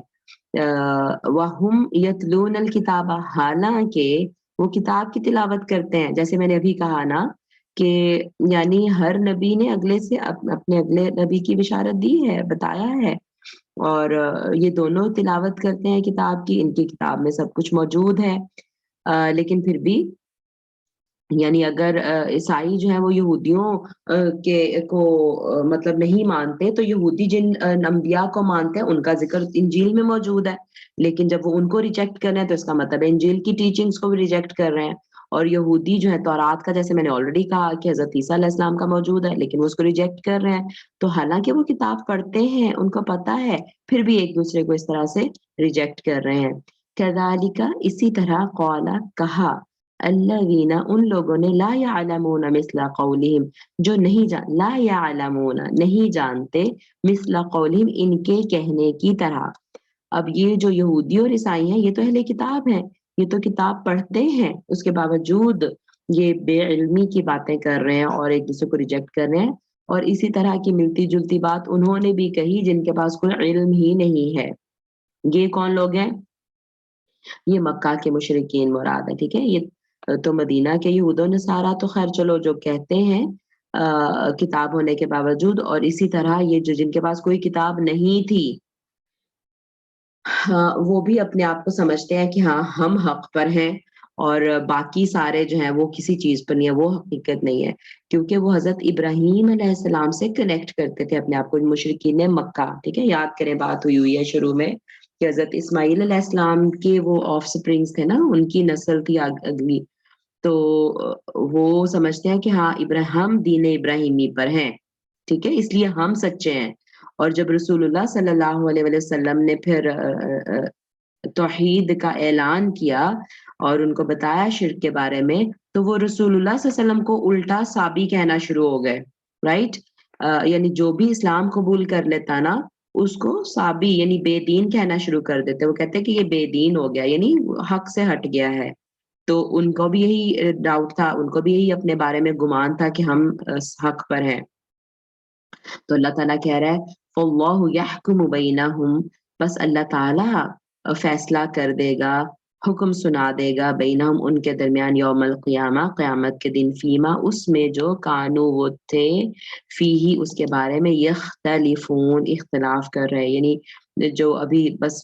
وَهُمْ يَتْلُونَ الْكِتَابَ، حالانکہ وہ کتاب کی تلاوت کرتے ہیں. جیسے میں نے ابھی کہا نا کہ یعنی ہر نبی نے اگلے سے اپنے اگلے نبی کی بشارت دی ہے، بتایا ہے، اور یہ دونوں تلاوت کرتے ہیں کتاب کی، ان کی کتاب میں سب کچھ موجود ہے. لیکن پھر بھی یعنی اگر عیسائی جو ہیں وہ یہودیوں کے کو مطلب نہیں مانتے، تو یہودی جن انبیاء کو مانتے ہیں ان کا ذکر انجیل میں موجود ہے، لیکن جب وہ ان کو ریجیکٹ کر رہے ہیں تو اس کا مطلب ہے انجیل کی ٹیچنگز کو بھی ریجیکٹ کر رہے ہیں. اور یہودی جو ہے تورات کا، جیسے میں نے آلریڈی کہا کہ حضرت عیسیٰ علیہ السلام کا موجود ہے، لیکن وہ اس کو ریجیکٹ کر رہے ہیں. تو حالانکہ وہ کتاب پڑھتے ہیں، ان کو پتہ ہے، پھر بھی ایک دوسرے کو اس طرح سے ریجیکٹ کر رہے ہیں. کذالک، اسی طرح، قال، کہا، الذین، ان لوگوں نے، لا یعلمون مثل قولہم، جو نہیں لا یعلمون، نہیں جانتے، مثل قولہم، ان کے کہنے کی طرح. اب یہ جو یہودی اور عیسائی ہیں، یہ تو اہل کتاب ہیں، یہ تو کتاب پڑھتے ہیں، اس کے باوجود یہ بے علمی کی باتیں کر رہے ہیں اور ایک دوسرے کو ریجیکٹ کر رہے ہیں. اور اسی طرح کی ملتی جلتی بات انہوں نے بھی کہی جن کے پاس کوئی علم ہی نہیں ہے. یہ کون لوگ ہیں؟ یہ مکہ کے مشرکین مراد ہے، ٹھیک ہے. یہ تو مدینہ کے یہود و نصارہ تو خیر چلو جو کہتے ہیں کتاب ہونے کے باوجود، اور اسی طرح یہ جو جن کے پاس کوئی کتاب نہیں تھی، ہاں، وہ بھی اپنے آپ کو سمجھتے ہیں کہ ہاں ہم حق پر ہیں، اور باقی سارے جو ہیں وہ کسی چیز پر نہیں ہے، وہ حقیقت نہیں ہے. کیونکہ وہ حضرت ابراہیم علیہ السلام سے کنیکٹ کرتے تھے اپنے آپ کو، مشرکین مکہ، ٹھیک ہے. یاد کریں، بات ہوئی ہے شروع میں کہ حضرت اسماعیل علیہ السلام کے وہ آف سپرنگز تھے نا، ان کی نسل تھی اگلی. تو وہ سمجھتے ہیں کہ ہاں ہم دین ابراہیمی پر ہیں، ٹھیک ہے، اس لیے ہم سچے ہیں. اور جب رسول اللہ صلی اللہ علیہ وسلم نے پھر توحید کا اعلان کیا اور ان کو بتایا شرک کے بارے میں، تو وہ رسول اللہ صلی اللہ علیہ وسلم کو الٹا صابی کہنا شروع ہو گئے، رائٹ. یعنی جو بھی اسلام قبول کر لیتا نا، اس کو صابی یعنی بے دین کہنا شروع کر دیتے. وہ کہتے کہ یہ بے دین ہو گیا، یعنی حق سے ہٹ گیا ہے. تو ان کو بھی یہی ڈاؤٹ تھا، ان کو بھی یہی اپنے بارے میں گمان تھا کہ ہم حق پر ہیں. تو اللہ تعالیٰ کہہ رہا ہے فاللہ یحکم بینہم، بس اللہ تعالیٰ فیصلہ کر دے گا، حکم سنا دے گا، بینہم، ان کے درمیان، یوم القیامہ، قیامت کے دن، فیما، اس میں جو کانو وہ تھے، فیہی، اس کے بارے میں، یختلفون، اختلاف کر رہے. یعنی جو ابھی بس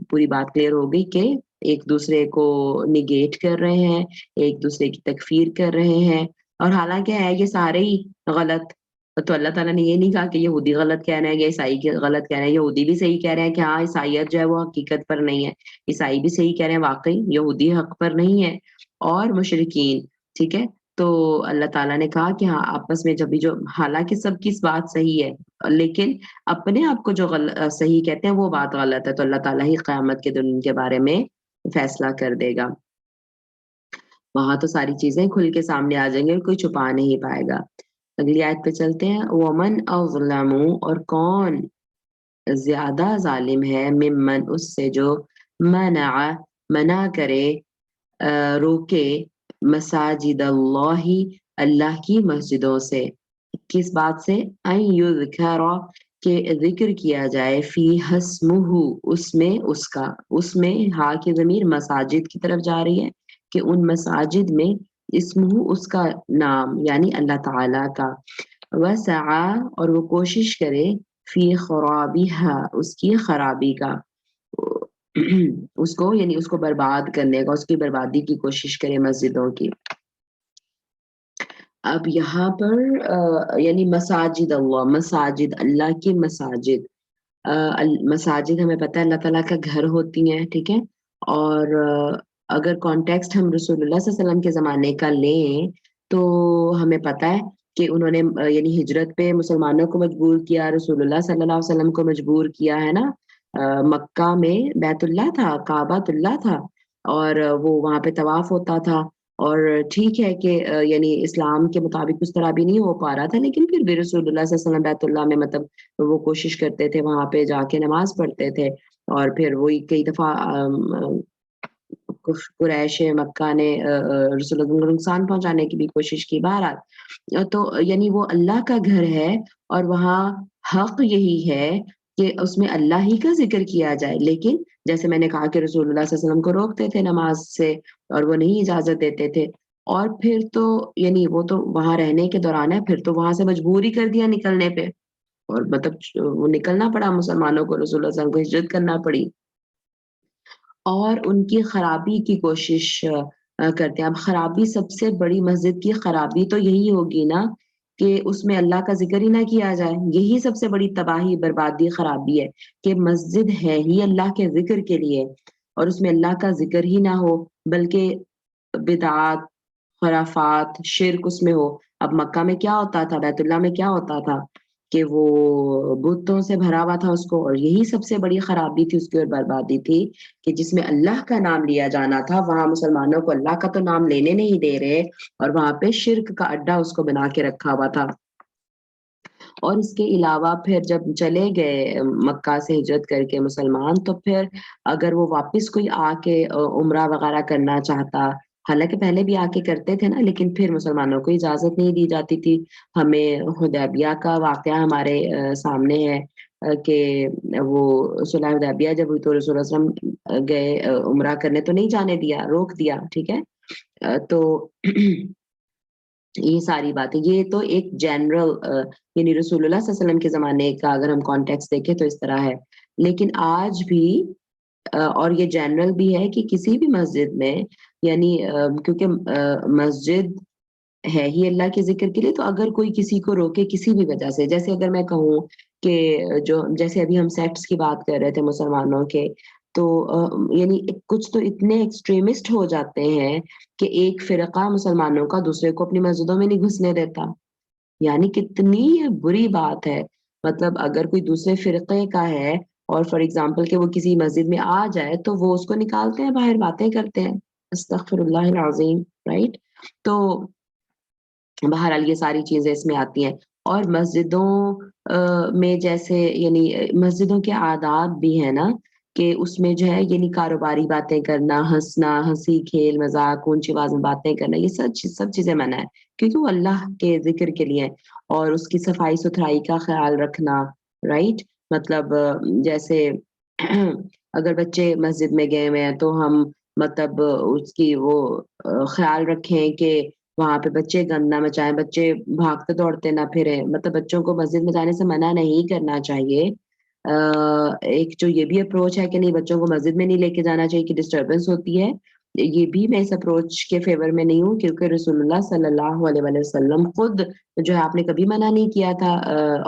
پوری بات کلیئر ہو گئی کہ ایک دوسرے کو نگیٹ کر رہے ہیں، ایک دوسرے کی تکفیر کر رہے ہیں، اور حالانکہ ہے یہ سارے ہی غلط. تو اللہ تعالیٰ نے یہ نہیں کہا کہ یہودی غلط کہہ رہے ہیں یا عیسائی غلط کہہ رہے ہیں، یہودی بھی صحیح کہہ رہے ہیں کہ ہاں عیسائیت جو ہے وہ حقیقت پر نہیں ہے، عیسائی بھی صحیح کہہ رہے ہیں واقعی یہودی حق پر نہیں ہے، اور مشرکین، ٹھیک ہے. تو اللہ تعالیٰ نے کہا کہ ہاں آپس میں جب بھی جو، حالانکہ سب کی بات صحیح ہے، لیکن اپنے آپ کو جو صحیح کہتے ہیں وہ بات غلط ہے. تو اللہ تعالیٰ ہی قیامت کے دن ان کے بارے میں فیصلہ کر دے گا. وہاں تو ساری چیزیں کھل کے سامنے آ جائیں گے، کوئی چھپا نہیں پائے گا. اگلی آیت پہ چلتے ہیں. ومن اظلم، اور کون زیادہ ظالم ہے، ممن، اس سے، جو منع کرے، روکے، مساجد اللہ، اللہ کی مسجدوں سے. کس بات سے؟ ان یذکر، کہ ذکر کیا جائے، فی اسمہ، اس میں اس کا، اس میں ہا کی ضمیر مساجد کی طرف جا رہی ہے کہ ان مساجد میں اسمہ، اس کا نام، یعنی اللہ تعالی کا. وسعى، اور وہ کوشش کرے، فی خرابیہا، اس کی خرابی کا، اس کو یعنی اس کو برباد کرنے کا، اس کی بربادی کی کوشش کرے مسجدوں کی. اب یہاں پر یعنی مساجد اللہ، مساجد اللہ کی مساجد، مساجد ہمیں پتہ ہے اللہ تعالیٰ کا گھر ہوتی ہیں، ٹھیک ہے؟ اور اگر کانٹیکسٹ ہم رسول اللہ صلی اللہ علیہ وسلم کے زمانے کا لیں تو ہمیں پتہ ہے کہ انہوں نے یعنی ہجرت پہ مسلمانوں کو مجبور کیا، رسول اللہ صلی اللہ علیہ وسلم کو مجبور کیا ہے نا۔ مکہ میں بیت اللہ تھا، کعبۃ اللہ تھا، اور وہ وہاں پہ طواف ہوتا تھا، اور ٹھیک ہے کہ یعنی اسلام کے مطابق اس طرح بھی نہیں ہو پا رہا تھا، لیکن پھر بھی رسول اللہ صلی اللہ علیہ وسلم بیت اللہ میں مطلب وہ کوشش کرتے تھے، وہاں پہ جا کے نماز پڑھتے تھے، اور پھر وہی کئی دفعہ قریش مکہ نے رسول اللہ کو نقصان پہنچانے کی بھی کوشش کی۔ بہرحال تو یعنی وہ اللہ کا گھر ہے، اور وہاں حق یہی ہے کہ اس میں اللہ ہی کا ذکر کیا جائے، لیکن جیسے میں نے کہا کہ رسول اللہ صلی اللہ علیہ وسلم کو روکتے تھے نماز سے، اور وہ نہیں اجازت دیتے تھے، اور پھر تو یعنی وہ تو وہاں رہنے کے دوران ہے، پھر تو وہاں سے مجبور ہی کر دیا نکلنے پہ، اور مطلب وہ نکلنا پڑا مسلمانوں کو، رسول اللہ صلی اللہ علیہ وسلم کو ہجرت کرنا پڑی، اور ان کی خرابی کی کوشش کرتے ہیں۔ اب خرابی، سب سے بڑی مسجد کی خرابی تو یہی ہوگی نا کہ اس میں اللہ کا ذکر ہی نہ کیا جائے، یہی سب سے بڑی تباہی، بربادی، خرابی ہے کہ مسجد ہے ہی اللہ کے ذکر کے لیے، اور اس میں اللہ کا ذکر ہی نہ ہو، بلکہ بدعات، خرافات، شرک اس میں ہو۔ اب مکہ میں کیا ہوتا تھا، بیت اللہ میں کیا ہوتا تھا کہ وہ بتوں سے بھرا ہوا تھا اس کو، اور یہی سب سے بڑی خرابی تھی اس کی اور بربادی تھی کہ جس میں اللہ کا نام لیا جانا تھا، وہاں مسلمانوں کو اللہ کا تو نام لینے نہیں دے رہے، اور وہاں پہ شرک کا اڈا اس کو بنا کے رکھا ہوا تھا۔ اور اس کے علاوہ پھر جب چلے گئے مکہ سے ہجرت کر کے مسلمان، تو پھر اگر وہ واپس کوئی آ کے عمرہ وغیرہ کرنا چاہتا، حالانکہ پہلے بھی آ کے کرتے تھے نا، لیکن پھر مسلمانوں کو اجازت نہیں دی جاتی تھی۔ ہمیں حدیبیہ کا واقعہ ہمارے سامنے ہے کہ وہ صلح حدیبیہ جب ہوئی تو رسول اللہ صلی اللہ علیہ وسلم گئے عمرہ کرنے، تو نہیں جانے دیا، روک دیا، ٹھیک ہے؟ تو یہ ساری باتیں، یہ تو ایک جنرل یعنی رسول اللہ صلی اللہ علیہ وسلم کے زمانے کا اگر ہم کانٹیکسٹ دیکھیں تو اس طرح ہے، لیکن آج بھی اور یہ جنرل بھی ہے کہ کسی بھی مسجد میں یعنی کیونکہ مسجد ہے ہی اللہ کے ذکر کے لیے، تو اگر کوئی کسی کو روکے کسی بھی وجہ سے، جیسے اگر میں کہوں کہ جو جیسے ابھی ہم سیکٹس کی بات کر رہے تھے مسلمانوں کے، تو یعنی کچھ تو اتنے ایکسٹریمسٹ ہو جاتے ہیں کہ ایک فرقہ مسلمانوں کا دوسرے کو اپنی مسجدوں میں نہیں گھسنے دیتا، یعنی کتنی بری بات ہے۔ مطلب اگر کوئی دوسرے فرقے کا ہے اور فار ایگزامپل کہ وہ کسی مسجد میں آ جائے، تو وہ اس کو نکالتے ہیں باہر، باتیں کرتے ہیں، استغفر اللہ العظیم، رائٹ؟ تو بہرحال یہ ساری چیزیں اس میں آتی ہیں، اور مسجدوں میں جیسے یعنی مسجدوں کے آداب بھی ہیں نا کہ اس میں جو ہے یعنی کاروباری باتیں کرنا، ہنسنا، ہنسی کھیل مذاق، اونچی آواز میں باتیں کرنا، یہ سب چیزیں منع ہے، کیونکہ وہ اللہ کے ذکر کے لیے، اور اس کی صفائی ستھرائی کا خیال رکھنا، رائٹ؟ مطلب جیسے اگر بچے مسجد میں گئے ہوئے ہیں تو ہم مطلب اس کی وہ خیال رکھیں کہ وہاں پہ بچے گند نہ مچائیں، بچے بھاگتے دوڑتے نہ پھریں، مطلب بچوں کو مسجد میں جانے سے منع نہیں کرنا چاہیے۔ ایک جو یہ بھی اپروچ ہے کہ نہیں بچوں کو مسجد میں نہیں لے کے جانا چاہیے کہ ڈسٹربنس ہوتی ہے، یہ بھی میں اس اپروچ کے فیور میں نہیں ہوں، کیونکہ رسول اللہ صلی اللہ علیہ وآلہ وسلم خود جو ہے آپ نے کبھی منع نہیں کیا تھا،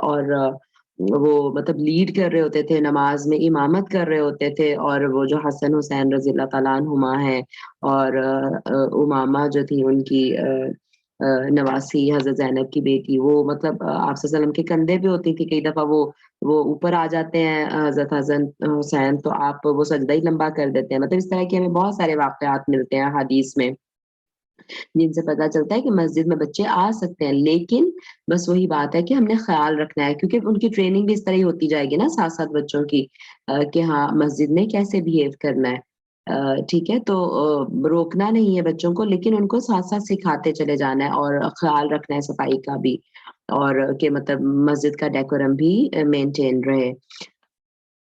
اور وہ مطلب لیڈ کر رہے ہوتے تھے نماز میں، امامت کر رہے ہوتے تھے، اور وہ جو حسن حسین رضی اللہ تعالیٰ عنہما ہیں، اور امامہ جو تھی ان کی نواسی حضرت زینب کی بیٹی، وہ مطلب آپ صلی اللہ علیہ وسلم کے کندھے پہ ہوتی تھی، کئی دفعہ وہ اوپر آ جاتے ہیں حضرت حسن حسین، تو آپ وہ سجدہ ہی لمبا کر دیتے ہیں، مطلب اس طرح کے ہمیں بہت سارے واقعات ملتے ہیں حدیث میں جن سے پتہ چلتا ہے کہ مسجد میں بچے آ سکتے ہیں، لیکن بس وہی بات ہے کہ ہم نے خیال رکھنا ہے، کیونکہ ان کی ٹریننگ بھی اس طرح ہی ہوتی جائے گی نا ساتھ ساتھ بچوں کی، کہ ہاں مسجد میں کیسے بہیو کرنا ہے، ٹھیک ہے؟ تو روکنا نہیں ہے بچوں کو، لیکن ان کو ساتھ ساتھ سکھاتے چلے جانا ہے، اور خیال رکھنا ہے صفائی کا بھی، اور کہ مطلب مسجد کا ڈیکورم بھی مینٹین رہے۔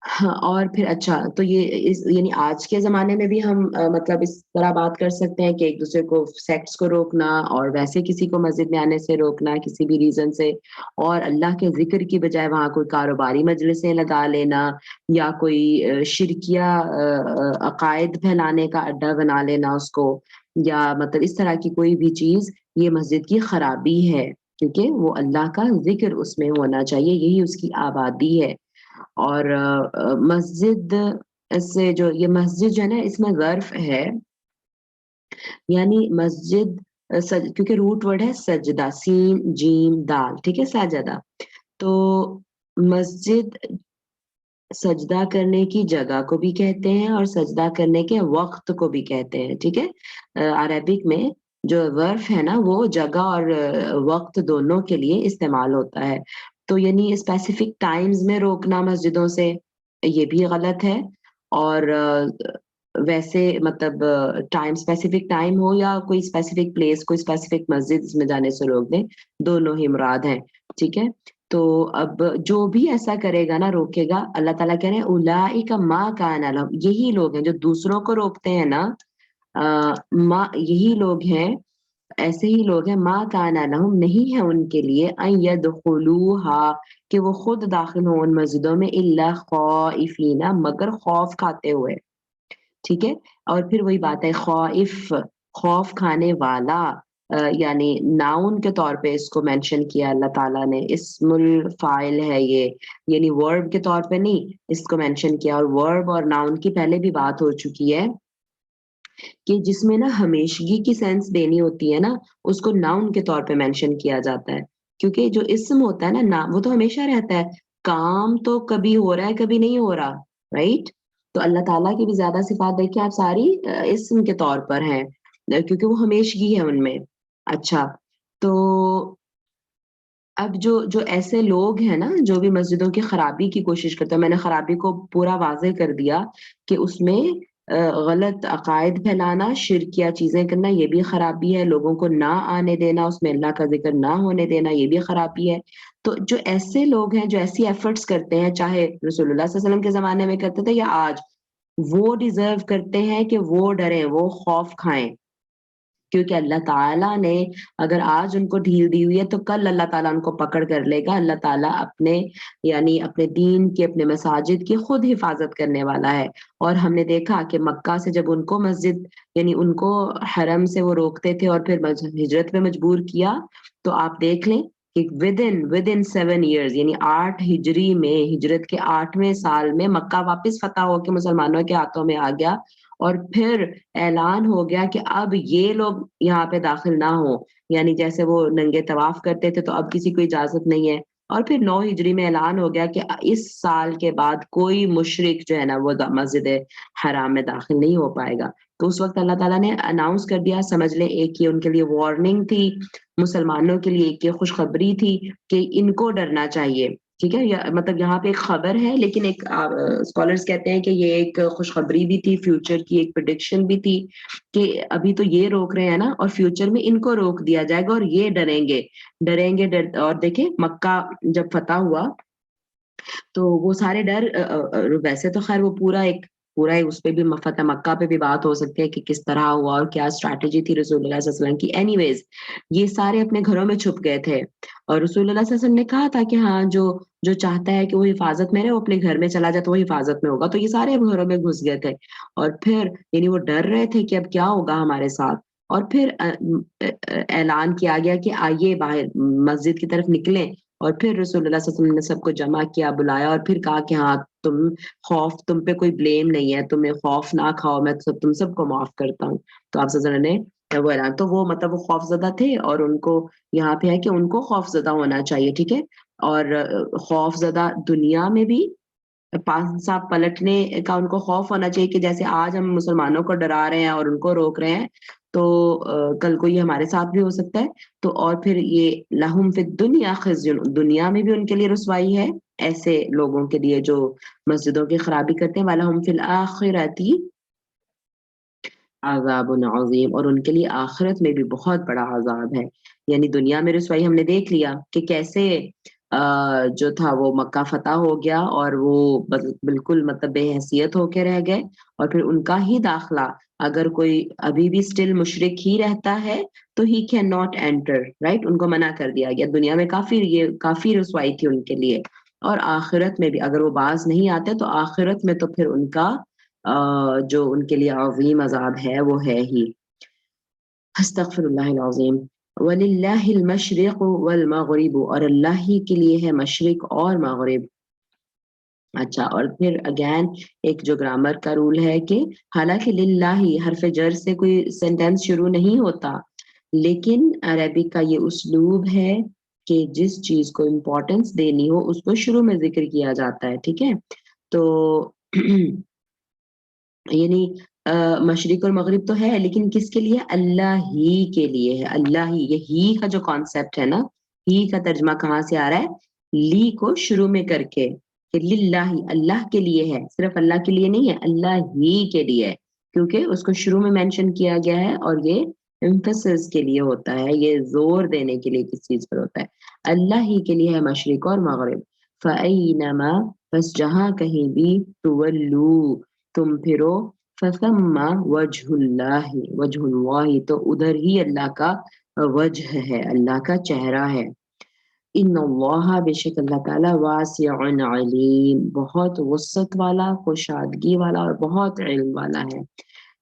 ہاں، اور پھر اچھا تو یہ یعنی آج کے زمانے میں بھی ہم مطلب اس طرح بات کر سکتے ہیں کہ ایک دوسرے کو سیکٹس کو روکنا، اور ویسے کسی کو مسجد میں آنے سے روکنا کسی بھی ریزن سے، اور اللہ کے ذکر کی بجائے وہاں کوئی کاروباری مجلسیں لگا لینا، یا کوئی شرکیہ عقائد پھیلانے کا اڈا بنا لینا اس کو، یا مطلب اس طرح کی کوئی بھی چیز، یہ مسجد کی خرابی ہے، کیونکہ وہ اللہ کا ذکر اس میں ہونا چاہیے، یہی اس کی آبادی ہے۔ اور مسجد سے جو یہ مسجد جو ہے نا اس میں ظرف ہے، یعنی مسجد کیونکہ روٹ ورڈ ہے سجدہ، سین جیم دال، ٹھیک ہے، سجدہ. تو مسجد سجدہ کرنے کی جگہ کو بھی کہتے ہیں اور سجدہ کرنے کے وقت کو بھی کہتے ہیں، ٹھیک ہے. عربک میں جو ظرف ہے نا وہ جگہ اور وقت دونوں کے لیے استعمال ہوتا ہے. تو یعنی اسپیسیفک ٹائمز میں روکنا مسجدوں سے یہ بھی غلط ہے، اور ویسے مطلب ٹائم اسپیسیفک ٹائم ہو یا کوئی اسپیسیفک پلیس، کوئی اسپیسیفک مسجد اس میں جانے سے روک دیں، دونوں ہی مراد ہیں، ٹھیک ہے. تو اب جو بھی ایسا کرے گا نا، روکے گا، اللہ تعالیٰ کہہ رہے ہیں اولئک ما کان لہم، یہی لوگ ہیں جو دوسروں کو روکتے ہیں نا، یہی لوگ ہیں، ایسے ہی لوگ ہیں، ما کان لہم، نہیں ہے ان کے لیے، ان یدخلوها، کہ وہ خود داخل ہوں ان مسجدوں میں، الا خائفین، مگر خوف کھاتے ہوئے، ٹھیک ہے. اور پھر وہی بات ہے، خائف، خوف کھانے والا، یعنی ناؤن کے طور پہ اس کو مینشن کیا اللہ تعالیٰ نے، اسم الفاعل ہے یہ، یعنی ورب کے طور پہ نہیں اس کو مینشن کیا. اور ورب اور ناؤن کی پہلے بھی بات ہو چکی ہے کہ جس میں نا ہمیشگی کی سینس دینی ہوتی ہے نا، اس کو ناؤن کے طور پہ مینشن کیا جاتا ہے، کیونکہ جو اسم ہوتا ہے نا وہ تو ہمیشہ رہتا ہے، کام تو کبھی ہو رہا ہے کبھی نہیں ہو رہا، رائٹ. تو اللہ تعالیٰ کی بھی زیادہ صفات دیکھیں آپ ساری اسم کے طور پر ہیں، کیونکہ وہ ہمیشگی ہے ان میں. اچھا، تو اب جو ایسے لوگ ہیں نا جو بھی مسجدوں کی خرابی کی کوشش کرتے ہیں، میں نے خرابی کو پورا واضح کر دیا کہ اس میں غلط عقائد پھیلانا، شرکیہ چیزیں کرنا یہ بھی خرابی ہے، لوگوں کو نہ آنے دینا، اس میں اللہ کا ذکر نہ ہونے دینا یہ بھی خرابی ہے. تو جو ایسے لوگ ہیں جو ایسی ایفرٹس کرتے ہیں، چاہے رسول اللہ صلی اللہ علیہ وسلم کے زمانے میں کرتے تھے یا آج، وہ ڈیزرو کرتے ہیں کہ وہ ڈریں، وہ خوف کھائیں، کیونکہ اللہ تعالیٰ نے اگر آج ان کو ڈھیل دی ہوئی ہے تو کل اللہ تعالیٰ ان کو پکڑ کر لے گا. اللہ تعالیٰ اپنے یعنی اپنے دین کی، اپنے مساجد کی خود حفاظت کرنے والا ہے. اور ہم نے دیکھا کہ مکہ سے جب ان کو مسجد یعنی ان کو حرم سے وہ روکتے تھے اور پھر ہجرت پہ مجبور کیا، تو آپ دیکھ لیں کہ ود ان 7 ایئرز، یعنی 8 ہجری میں، ہجرت کے 8ویں سال میں مکہ واپس فتح ہو کے مسلمانوں کے ہاتھوں میں آ گیا، اور پھر اعلان ہو گیا کہ اب یہ لوگ یہاں پہ داخل نہ ہوں، یعنی جیسے وہ ننگے طواف کرتے تھے تو اب کسی کو اجازت نہیں ہے. اور پھر 9 ہجری میں اعلان ہو گیا کہ اس سال کے بعد کوئی مشرک جو ہے نا وہ مسجد حرام میں داخل نہیں ہو پائے گا. تو اس وقت اللہ تعالیٰ نے اناؤنس کر دیا، سمجھ لیں ایک یہ ان کے لیے وارننگ تھی، مسلمانوں کے لیے ایک یہ خوشخبری تھی کہ ان کو ڈرنا چاہیے، ٹھیک ہے. مطلب یہاں پہ ایک خبر ہے، لیکن ایک اسکالرز کہتے ہیں کہ یہ ایک خوشخبری بھی تھی، فیوچر کی ایک پریڈکشن بھی تھی کہ ابھی تو یہ روک رہے ہیں نا، اور فیوچر میں ان کو روک دیا جائے گا اور یہ ڈریں گے. اور دیکھیں مکہ جب فتح ہوا تو وہ سارے ڈر، ویسے تو خیر وہ پورا اس پہ بھی فتح مکہ پہ بھی بات ہو سکتی ہے کہ کس طرح ہوا اور کیا اسٹریٹجی تھی رسول اللہ صلی اللہ علیہ وسلم کی. اینی ویز یہ سارے اپنے گھروں میں چھپ گئے تھے، اور رسول اللہ صلی اللہ علیہ وسلم نے کہا تھا کہ ہاں جو چاہتا ہے کہ وہ حفاظت میں رہے وہ اپنے گھر میں چلا جائے تو وہ حفاظت میں ہوگا. تو یہ سارے اب گھروں میں گھس گئے تھے، اور پھر یعنی وہ ڈر رہے تھے کہ اب کیا ہوگا ہمارے ساتھ. اور پھر اعلان کیا گیا کہ آئیے باہر مسجد کی طرف نکلیں، اور پھر رسول اللہ صلی اللہ علیہ وسلم نے سب کو جمع کیا، بلایا، اور پھر کہا کہ ہاں تم پہ کوئی بلیم نہیں ہے، تمہیں خوف نہ کھاؤ، میں تم سب کو معاف کرتا ہوں. تو آپ صلی اللہ علیہ وسلم نے وہ اعلان، تو وہ مطلب وہ خوف زدہ تھے، اور ان کو یہاں پہ ہے کہ ان کو خوف زدہ ہونا چاہیے، ٹھیک ہے. اور خوف زدہ دنیا میں بھی پانسا پلٹنے کا ان کو خوف ہونا چاہیے کہ جیسے آج ہم مسلمانوں کو ڈرا رہے ہیں اور ان کو روک رہے ہیں تو کل کو یہ ہمارے ساتھ بھی ہو سکتا ہے. تو اور پھر یہ لہم فی الدنیا خزی، دنیا میں بھی ان کے لیے رسوائی ہے ایسے لوگوں کے لیے جو مسجدوں کی خرابی کرتے ہیں، وَلَهُمْ فِي الْآخِرَةِ عذاب عظیم، اور ان کے لیے آخرت میں بھی بہت بڑا عذاب ہے. یعنی دنیا میں رسوائی ہم نے دیکھ لیا کہ کیسے جو تھا وہ مکہ فتح ہو گیا اور وہ بالکل مطلب بے حیثیت ہو کے رہ گئے، اور پھر ان کا ہی داخلہ اگر کوئی ابھی بھی اسٹل مشرک ہی رہتا ہے تو ہی کین ناٹ انٹر، رائٹ، ان کو منع کر دیا گیا. دنیا میں کافی رسوائی تھی ان کے لیے، اور آخرت میں بھی اگر وہ باز نہیں آتے تو آخرت میں تو پھر ان کا جو ان کے لیے عظیم عذاب ہے وہ ہے ہی. استغفر اللہ العظیم. وَلِلَّهِ الْمَشْرِقُ وَالْمَغْرِبُ، اور اللہ ہی کے لیے ہے مشرق اور مغرب. اچھا، اور پھر اگین ایک جو گرامر کا رول ہے کہ حالانکہ للہ حرف جر سے کوئی سینٹینس شروع نہیں ہوتا، لیکن عربک کا یہ اسلوب ہے کہ جس چیز کو امپورٹنس دینی ہو اس کو شروع میں ذکر کیا جاتا ہے، ٹھیک ہے؟ تو یعنی مشرق اور مغرب تو ہے، لیکن کس کے لیے؟ اللہ ہی کے لیے ہے، اللہ ہی، یہ ہی کا جو کانسیپٹ ہے نا، ہی کا ترجمہ کہاں سے آ رہا ہے؟ لی کو شروع میں کر کے، کہ للہ، اللہ کے لیے ہے، صرف اللہ کے لیے نہیں ہے، اللہ ہی کے لیے ہے، کیونکہ اس کو شروع میں مینشن کیا گیا ہے، اور یہ ایمفسس کے لیے ہوتا ہے، یہ زور دینے کے لیے کس چیز پر ہوتا ہے؟ اللہ ہی کے لیے ہے مشرق اور مغرب۔ فَأَيْنَمَا، بس جہاں کہیں بھی، تُوَلُّوا، تم پھرو، فَثَمَّ وَجْهُ اللَّهِ، وجہ اللہ، تو ادھر ہی اللہ کا وجہ ہے، اللہ کا چہرہ ہے۔ ان اللہ، بے شک اللہ تعالیٰ، واسع علیم، بہت وسعت والا، کشادگی والا، اور بہت علم والا ہے۔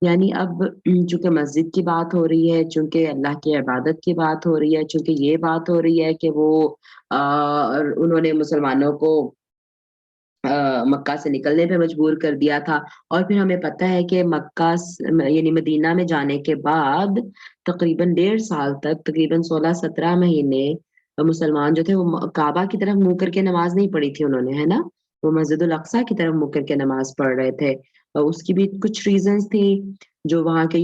یعنی اب چونکہ مسجد کی بات ہو رہی ہے، چونکہ اللہ کی عبادت کی بات ہو رہی ہے، چونکہ یہ بات ہو رہی ہے کہ وہ انہوں نے مسلمانوں کو مکہ سے نکلنے پہ مجبور کر دیا تھا، اور پھر ہمیں پتہ ہے کہ مکہ یعنی مدینہ میں جانے کے بعد تقریباً 1.5 سال تک، تقریباً 16-17 مہینے، مسلمان جو تھے وہ کعبہ کی طرف منہ کر کے نماز نہیں پڑھی تھی انہوں نے، ہے نا؟ وہ مسجد الاقصیٰ کی طرف منہ کر کے نماز پڑھ رہے تھے، اور اس کی بھی کچھ ریزنز تھی، جو وہاں کے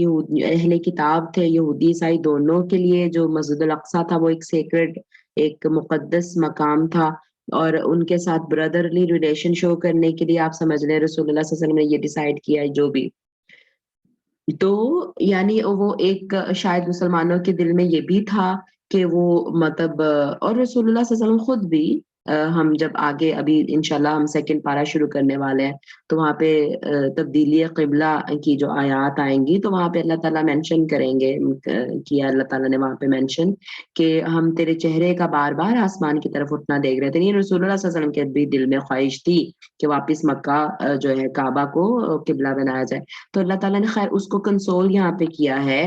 اہل کتاب تھے، یہودی عیسائی دونوں کے لیے جو مسجد الاقصیٰ تھا وہ ایک سیکرڈ، ایک مقدس مقام تھا، اور ان کے ساتھ برادرلی ریلیشن شو کرنے کے لیے آپ سمجھ لیں رسول اللہ صلی اللہ علیہ وسلم نے یہ ڈیسائیڈ کیا ہے جو بھی، تو یعنی وہ ایک شاید مسلمانوں کے دل میں یہ بھی تھا کہ وہ مطلب، اور رسول اللہ صلی اللہ علیہ وسلم خود بھی، ہم جب آگے ابھی انشاءاللہ ہم سیکنڈ پارہ شروع کرنے والے ہیں تو وہاں پہ تبدیلی قبلہ کی جو آیات آئیں گی تو وہاں پہ اللہ تعالیٰ مینشن کریں گے، کیا اللہ تعالیٰ نے وہاں پہ مینشن کہ ہم تیرے چہرے کا بار بار آسمان کی طرف اٹھنا دیکھ رہے تھے، یہ رسول اللہ صلی اللہ علیہ وسلم کے بھی دل میں خواہش تھی کہ واپس مکہ جو ہے کعبہ کو قبلہ بنایا جائے، تو اللہ تعالیٰ نے خیر اس کو کنسول یہاں پہ کیا ہے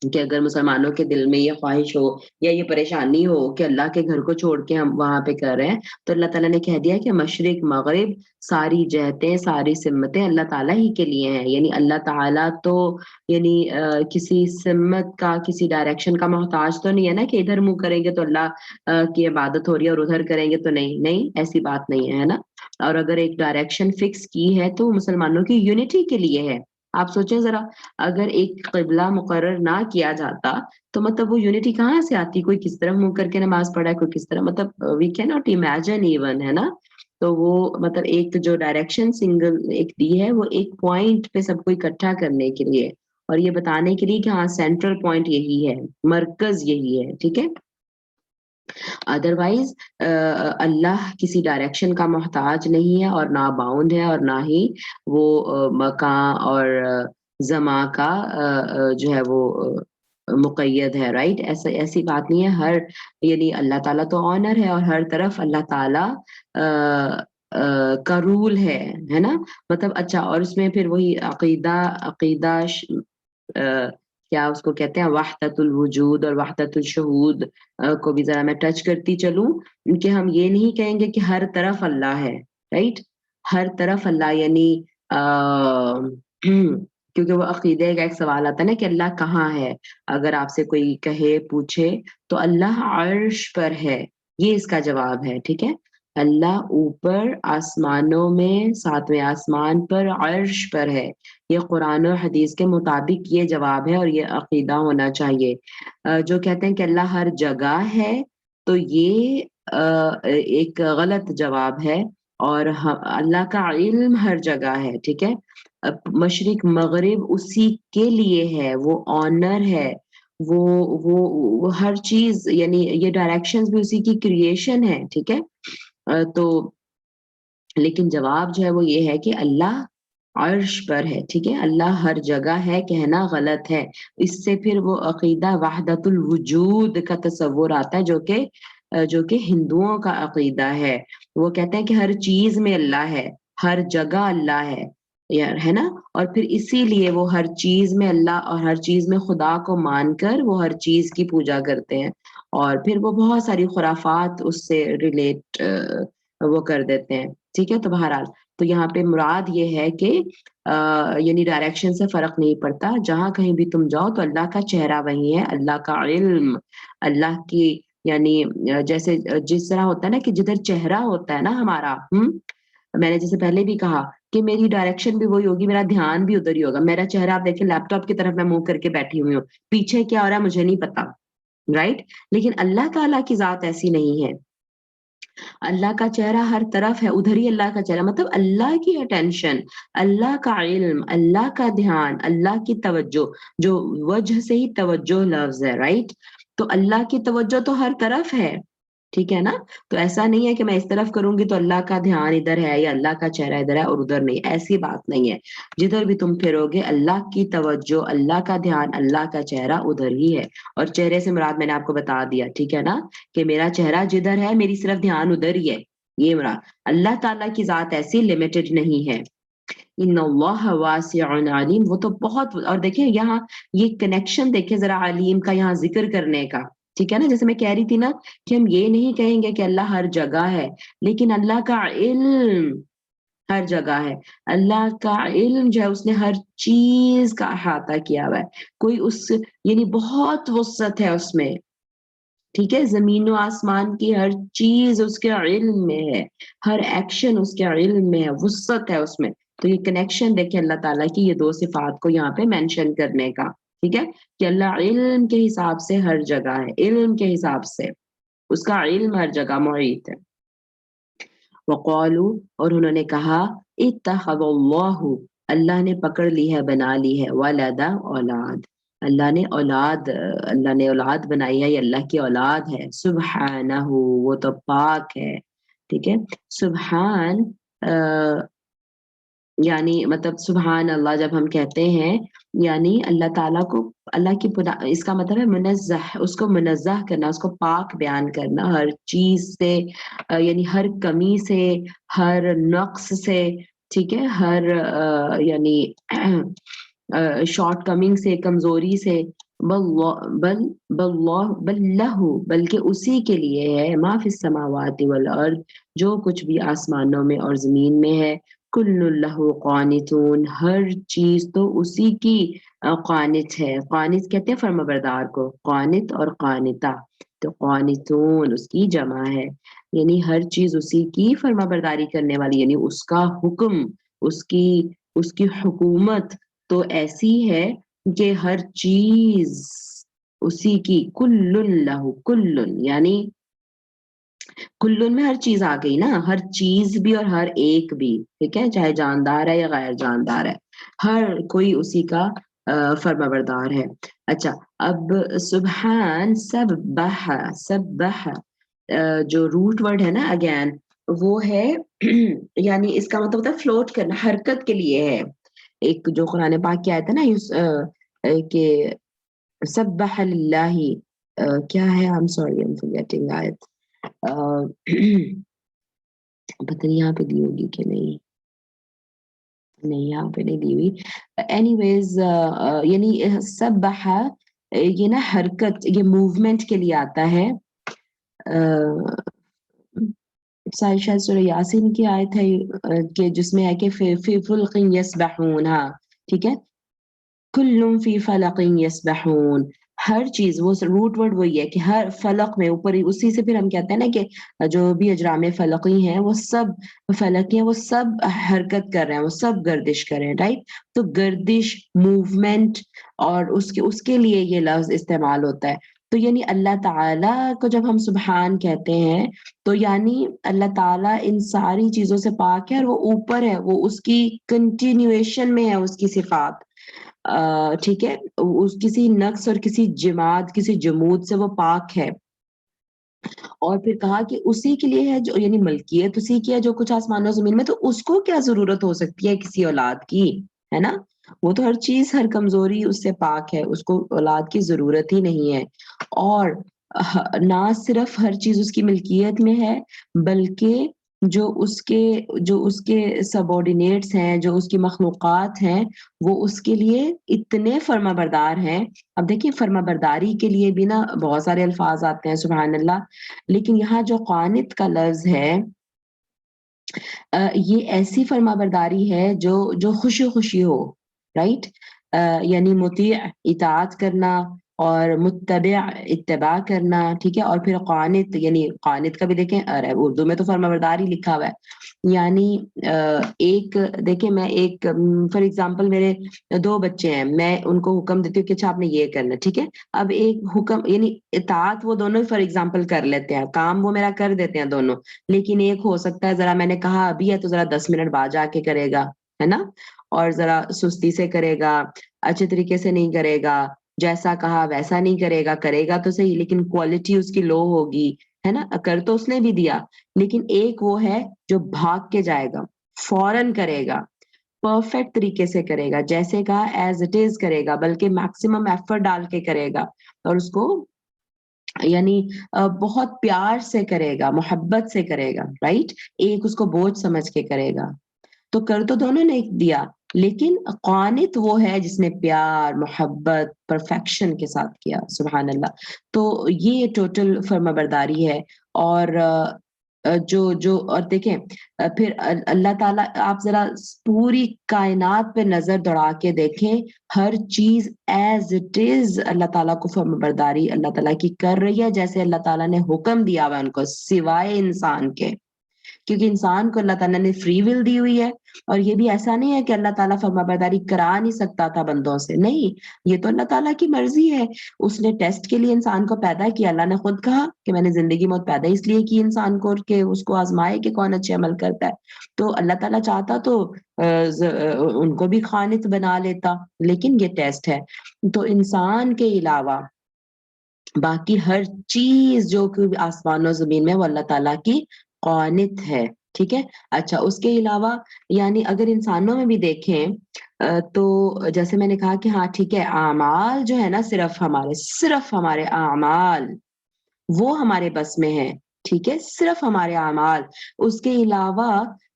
کہ اگر مسلمانوں کے دل میں یہ خواہش ہو یا یہ پریشانی ہو کہ اللہ کے گھر کو چھوڑ کے ہم وہاں پہ کر رہے ہیں، تو اللہ تعالیٰ نے کہہ دیا کہ مشرق مغرب ساری جہتیں، ساری سمتیں اللہ تعالیٰ ہی کے لیے ہیں، یعنی اللہ تعالیٰ تو یعنی کسی سمت کا، کسی ڈائریکشن کا محتاج تو نہیں ہے نا کہ ادھر منہ کریں گے تو اللہ کی عبادت ہو رہی ہے اور ادھر کریں گے تو نہیں، نہیں ایسی بات نہیں ہے نا، اور اگر ایک ڈائریکشن فکس کی ہے تو مسلمانوں کی یونٹی کے لیے ہے۔ آپ سوچیں ذرا، اگر ایک قبلہ مقرر نہ کیا جاتا تو مطلب وہ یونٹی کہاں سے آتی؟ کوئی کس طرح منہ کر کے نماز پڑھا ہے، کوئی کس طرح، مطلب we can not imagine even, ہے نا؟ تو وہ مطلب ایک جو ڈائریکشن سنگل ایک دی ہے وہ ایک پوائنٹ پہ سب کو اکٹھا کرنے کے لیے، اور یہ بتانے کے لیے کہ ہاں سینٹرل پوائنٹ یہی ہے، مرکز یہی ہے، ٹھیک ہے؟ ادروائز اللہ کسی ڈائریکشن کا محتاج نہیں ہے، اور نہ باؤنڈ ہے، اور نہ ہی وہ مکان اور زمان کا جو ہے وہ مقید ہے، رائٹ؟ ایسی بات نہیں ہے، ہر یعنی اللہ تعالیٰ تو آنر ہے، اور ہر طرف اللہ تعالیٰ کا رول ہے نا؟ مطلب اچھا، اور اس میں پھر وہی عقیدہ کیا اس کو کہتے ہیں، وحدت الوجود اور وحدت الشہود کو بھی ذرا میں ٹچ کرتی چلوں، کہ ہم یہ نہیں کہیں گے کہ ہر طرف اللہ ہے، رائٹ؟ ہر طرف اللہ یعنی کیونکہ وہ عقیدے کا ایک سوال آتا ہے نا کہ اللہ کہاں ہے، اگر آپ سے کوئی کہے پوچھے تو اللہ عرش پر ہے، یہ اس کا جواب ہے، ٹھیک ہے؟ اللہ اوپر آسمانوں میں 7ویں آسمان پر عرش پر ہے، یہ قرآن و حدیث کے مطابق یہ جواب ہے، اور یہ عقیدہ ہونا چاہیے۔ جو کہتے ہیں کہ اللہ ہر جگہ ہے تو یہ ایک غلط جواب ہے، اور اللہ کا علم ہر جگہ ہے، ٹھیک ہے؟ مشرق مغرب اسی کے لیے ہے، وہ آنر ہے، وہ ہر چیز، یعنی یہ ڈائریکشنز بھی اسی کی کریشن ہے، ٹھیک ہے؟ تو لیکن جواب جو ہے وہ یہ ہے کہ اللہ عرش پر ہے، ٹھیک ہے؟ اللہ ہر جگہ ہے کہنا غلط ہے، اس سے پھر وہ عقیدہ وحدت الوجود کا تصور آتا ہے جو کہ ہندوؤں کا عقیدہ ہے، وہ کہتے ہیں کہ ہر چیز میں اللہ ہے، ہر جگہ اللہ ہے نا؟ اور پھر اسی لیے وہ ہر چیز میں اللہ اور ہر چیز میں خدا کو مان کر وہ ہر چیز کی پوجا کرتے ہیں، اور پھر وہ بہت ساری خرافات اس سے ریلیٹ وہ کر دیتے ہیں، ٹھیک ہے؟ تو بہرحال تو یہاں پہ مراد یہ ہے کہ یعنی ڈائریکشن سے فرق نہیں پڑتا، جہاں کہیں بھی تم جاؤ تو اللہ کا چہرہ وہی ہے، اللہ کا علم، اللہ کی یعنی جیسے جس طرح ہوتا ہے نا کہ جدھر چہرہ ہوتا ہے نا ہمارا، میں نے جیسے پہلے بھی کہا کہ میری ڈائریکشن بھی وہی ہوگی، میرا دھیان بھی ادھر ہی ہوگا، میرا چہرہ آپ دیکھیں لیپ ٹاپ کی طرف میں منہ کر کے بیٹھی ہوئی ہوں، پیچھے کیا ہو رہا ہے مجھے نہیں پتا، رائٹ؟ لیکن اللہ تعالیٰ کی ذات ایسی نہیں ہے، اللہ کا چہرہ ہر طرف ہے، ادھر ہی اللہ کا چہرہ، مطلب اللہ کی اٹینشن، اللہ کا علم، اللہ کا دھیان، اللہ کی توجہ، جو وجہ سے ہی توجہ لفظ ہے، رائٹ؟ تو اللہ کی توجہ تو ہر طرف ہے، ٹھیک ہے نا؟ تو ایسا نہیں ہے کہ میں اس طرف کروں گی تو اللہ کا دھیان ادھر ہے یا اللہ کا چہرہ ادھر ہے اور ادھر نہیں، ایسی بات نہیں ہے، جدھر بھی تم پھرو گے اللہ کی توجہ، اللہ کا دھیان، اللہ کا چہرہ ادھر ہی ہے، اور چہرے سے مراد میں نے آپ کو بتا دیا، ٹھیک ہے نا؟ کہ میرا چہرہ جدھر ہے میری صرف دھیان ادھر ہی ہے، یہ مراد، اللہ تعالیٰ کی ذات ایسی لمیٹڈ نہیں ہے، ان اللہ واسع علیم، وہ تو بہت، اور دیکھیں یہاں یہ کنیکشن دیکھیں ذرا علیم کا یہاں ذکر کرنے کا، ٹھیک ہے نا؟ جیسے میں کہہ رہی تھی نا کہ ہم یہ نہیں کہیں گے کہ اللہ ہر جگہ ہے، لیکن اللہ کا علم ہر جگہ ہے، اللہ کا علم جو ہے اس نے ہر چیز کا احاطہ کیا ہوا ہے، کوئی اس یعنی بہت وسعت ہے اس میں، ٹھیک ہے؟ زمین و آسمان کی ہر چیز اس کے علم میں ہے، ہر ایکشن اس کے علم میں ہے، وسعت ہے اس میں، تو یہ کنیکشن دیکھیں اللہ تعالیٰ کی یہ دو صفات کو یہاں پہ مینشن کرنے کا، ٹھیک ہے؟ کہ اللہ علم کے حساب سے ہر جگہ ہے، علم کے حساب سے اس کا علم ہر جگہ محیط ہے۔ وقالو، اور انہوں نے کہا اتخذ اللہ، اللہ نے پکڑ لی ہے، بنا لی ہے، ولدا، اولاد، اللہ نے اولاد، اللہ نے اولاد بنائی ہے، یہ اللہ کی اولاد ہے، سبحانہ، وہ تو پاک ہے، ٹھیک ہے؟ سبحان یعنی مطلب سبحان اللہ جب ہم کہتے ہیں یعنی اللہ تعالیٰ کو، اللہ کی اس کا مطلب ہے منزہ، اس کو منزہ کرنا، اس کو پاک بیان کرنا ہر چیز سے، یعنی ہر کمی سے، ہر نقص سے، ٹھیک ہے؟ ہر یعنی شارٹ کمنگ سے، کمزوری سے، بلکہ اسی کے لیے ہے ما فی السماوات والارض، جو کچھ بھی آسمانوں میں اور زمین میں ہے، کل لہ قانتون، ہر چیز تو اسی کی قانت ہے، قانت کہتے ہیں فرما بردار کو، قانت اور قانتہ، تو قانتون اس کی جمع ہے، یعنی ہر چیز اسی کی فرما برداری کرنے والی، یعنی اس کا حکم، اس کی حکومت تو ایسی ہے کہ ہر چیز اسی کی، کل لہ، کل یعنی کلن میں ہر چیز آ گئی نا، ہر چیز بھی اور ہر ایک بھی، ٹھیک ہے؟ چاہے جاندار ہے یا غیر جاندار ہے، ہر کوئی اسی کا فرما بردار ہے۔ اچھا، اب سبحان، سبح جو روٹ ورڈ ہے نا اگین، وہ ہے یعنی اس کا مطلب ہوتا ہے فلوٹ کرنا، حرکت کے لیے ہے، ایک جو قرآن پاک کی آیت ہے نا کہ سبح للہ، کیا ہے، I'm sorry I'm forgetting آیت، پتہ نہیں یہاں پہ دی ہوگی کہ نہیں، نہیں یہاں پہ نہیں دی ہوئی، اینی ویز یعنی سبح یہ نا حرکت، یہ موومنٹ کے لیے آتا ہے، شاید سورہ یاسین کی آیت ہے کہ جس میں ہے کہ فی فلق یسبحون، ہاں ٹھیک ہے، کل فی فلق یسبحون، ہر چیز، وہ روٹ ورڈ وہی ہے کہ ہر فلق میں، اوپر اسی سے پھر ہم کہتے ہیں نا کہ جو بھی اجرام فلقی ہیں وہ سب فلقی ہیں، وہ سب حرکت کر رہے ہیں، وہ سب گردش کر رہے ہیں، رائٹ؟ تو گردش، موومنٹ، اور اس کے لیے یہ لفظ استعمال ہوتا ہے، تو یعنی اللہ تعالیٰ کو جب ہم سبحان کہتے ہیں تو یعنی اللہ تعالیٰ ان ساری چیزوں سے پاک ہے، اور وہ اوپر ہے، وہ اس کی کنٹینیویشن میں ہے اس کی صفات، ٹھیک ہے؟ کسی نقص اور کسی جماد، کسی جمود سے وہ پاک ہے، اور پھر کہا کہ اسی کے لیے ہے جو یعنی ملکیت اسی کی ہے جو کچھ آسمان و زمین میں، تو اس کو کیا ضرورت ہو سکتی ہے کسی اولاد کی، ہے نا؟ وہ تو ہر چیز، ہر کمزوری اس سے پاک ہے، اس کو اولاد کی ضرورت ہی نہیں ہے، اور نہ صرف ہر چیز اس کی ملکیت میں ہے، بلکہ جو اس کے سبارڈینیٹس ہیں، جو اس کی مخلوقات ہیں، وہ اس کے لیے اتنے فرما بردار ہیں۔ اب دیکھیں فرما برداری کے لیے بھی نا بہت سارے الفاظ آتے ہیں، سبحان اللہ، لیکن یہاں جو قانت کا لفظ ہے یہ ایسی فرما برداری ہے جو خوشی خوشی ہو، رائٹ؟ یعنی مطیع اطاعت کرنا اور متبع اتباع کرنا، ٹھیک ہے؟ اور پھر قانت، یعنی قانت کا بھی دیکھیں، اردو میں تو فرما برداری لکھا ہوا ہے، یعنی ایک دیکھیں، میں ایک فار ایگزامپل میرے 2 بچے ہیں، میں ان کو حکم دیتی ہوں کہ اچھا آپ نے یہ کرنا، ٹھیک ہے؟ اب ایک حکم یعنی اطاعت وہ دونوں فار ایگزامپل کر لیتے ہیں، کام وہ میرا کر دیتے ہیں دونوں، لیکن ایک ہو سکتا ہے ذرا میں نے کہا ابھی ہے تو ذرا 10 منٹ بعد جا کے کرے گا، ہے نا؟ اور ذرا سستی سے کرے گا، اچھے طریقے سے نہیں کرے گا، جیسا کہا ویسا نہیں کرے گا، کرے گا تو صحیح لیکن کوالٹی اس کی لو ہوگی، ہے نا؟ کر تو اس نے بھی دیا، لیکن ایک وہ ہے جو بھاگ کے جائے گا، فوراً کرے گا، پرفیکٹ طریقے سے کرے گا، جیسے کہا ایز اٹ از کرے گا، بلکہ میکسیمم ایفرٹ ڈال کے کرے گا، اور اس کو یعنی بہت پیار سے کرے گا، محبت سے کرے گا، رائٹ؟ ایک اس کو بوجھ سمجھ کے کرے گا، تو کر تو دونوں نے دیا، لیکن قانت وہ ہے جس نے پیار، محبت، پرفیکشن کے ساتھ کیا، سبحان اللہ۔ تو یہ ٹوٹل فرما برداری ہے، اور جو اور دیکھیں پھر اللہ تعالیٰ، آپ ذرا پوری کائنات پہ نظر دوڑا کے دیکھیں، ہر چیز ایز اٹ از اللہ تعالیٰ کو فرما برداری اللہ تعالیٰ کی کر رہی ہے، جیسے اللہ تعالیٰ نے حکم دیا ہوا ان کو، سوائے انسان کے، کیونکہ انسان کو اللہ تعالیٰ نے فری ول دی ہوئی ہے، اور یہ بھی ایسا نہیں ہے کہ اللہ تعالیٰ فرما برداری کرا نہیں سکتا تھا بندوں سے، نہیں، یہ تو اللہ تعالیٰ کی مرضی ہے، اس نے ٹیسٹ کے لیے انسان کو پیدا کیا، اللہ نے خود کہا کہ میں نے زندگی موت پیدا اس لیے کی انسان کو کہ اس کو آزمائے کہ کون اچھے عمل کرتا ہے، تو اللہ تعالیٰ چاہتا تو ان کو بھی خانت بنا لیتا، لیکن یہ ٹیسٹ ہے۔ تو انسان کے علاوہ باقی ہر چیز جو کہ آسمان و زمین میں وہ اللہ تعالیٰ کی قانت ہے، ٹھیک ہے؟ اچھا، اس کے علاوہ یعنی اگر انسانوں میں بھی دیکھیں تو جیسے میں نے کہا کہ ہاں ٹھیک ہے، اعمال جو ہے نا، صرف ہمارے اعمال وہ ہمارے بس میں ہے، ٹھیک ہے؟ صرف ہمارے اعمال، اس کے علاوہ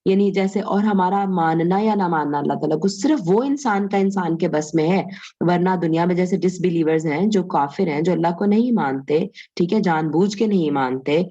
یعنی جیسے اور ہمارا ماننا یا نہ ماننا اللہ تعالیٰ کو صرف وہ انسان کے بس میں ہے، ورنہ دنیا میں جیسے ڈس بلیورز ہیں، جو کافر ہیں، جو اللہ کو نہیں مانتے، ٹھیک ہے، جان بوجھ کے نہیں مانتے،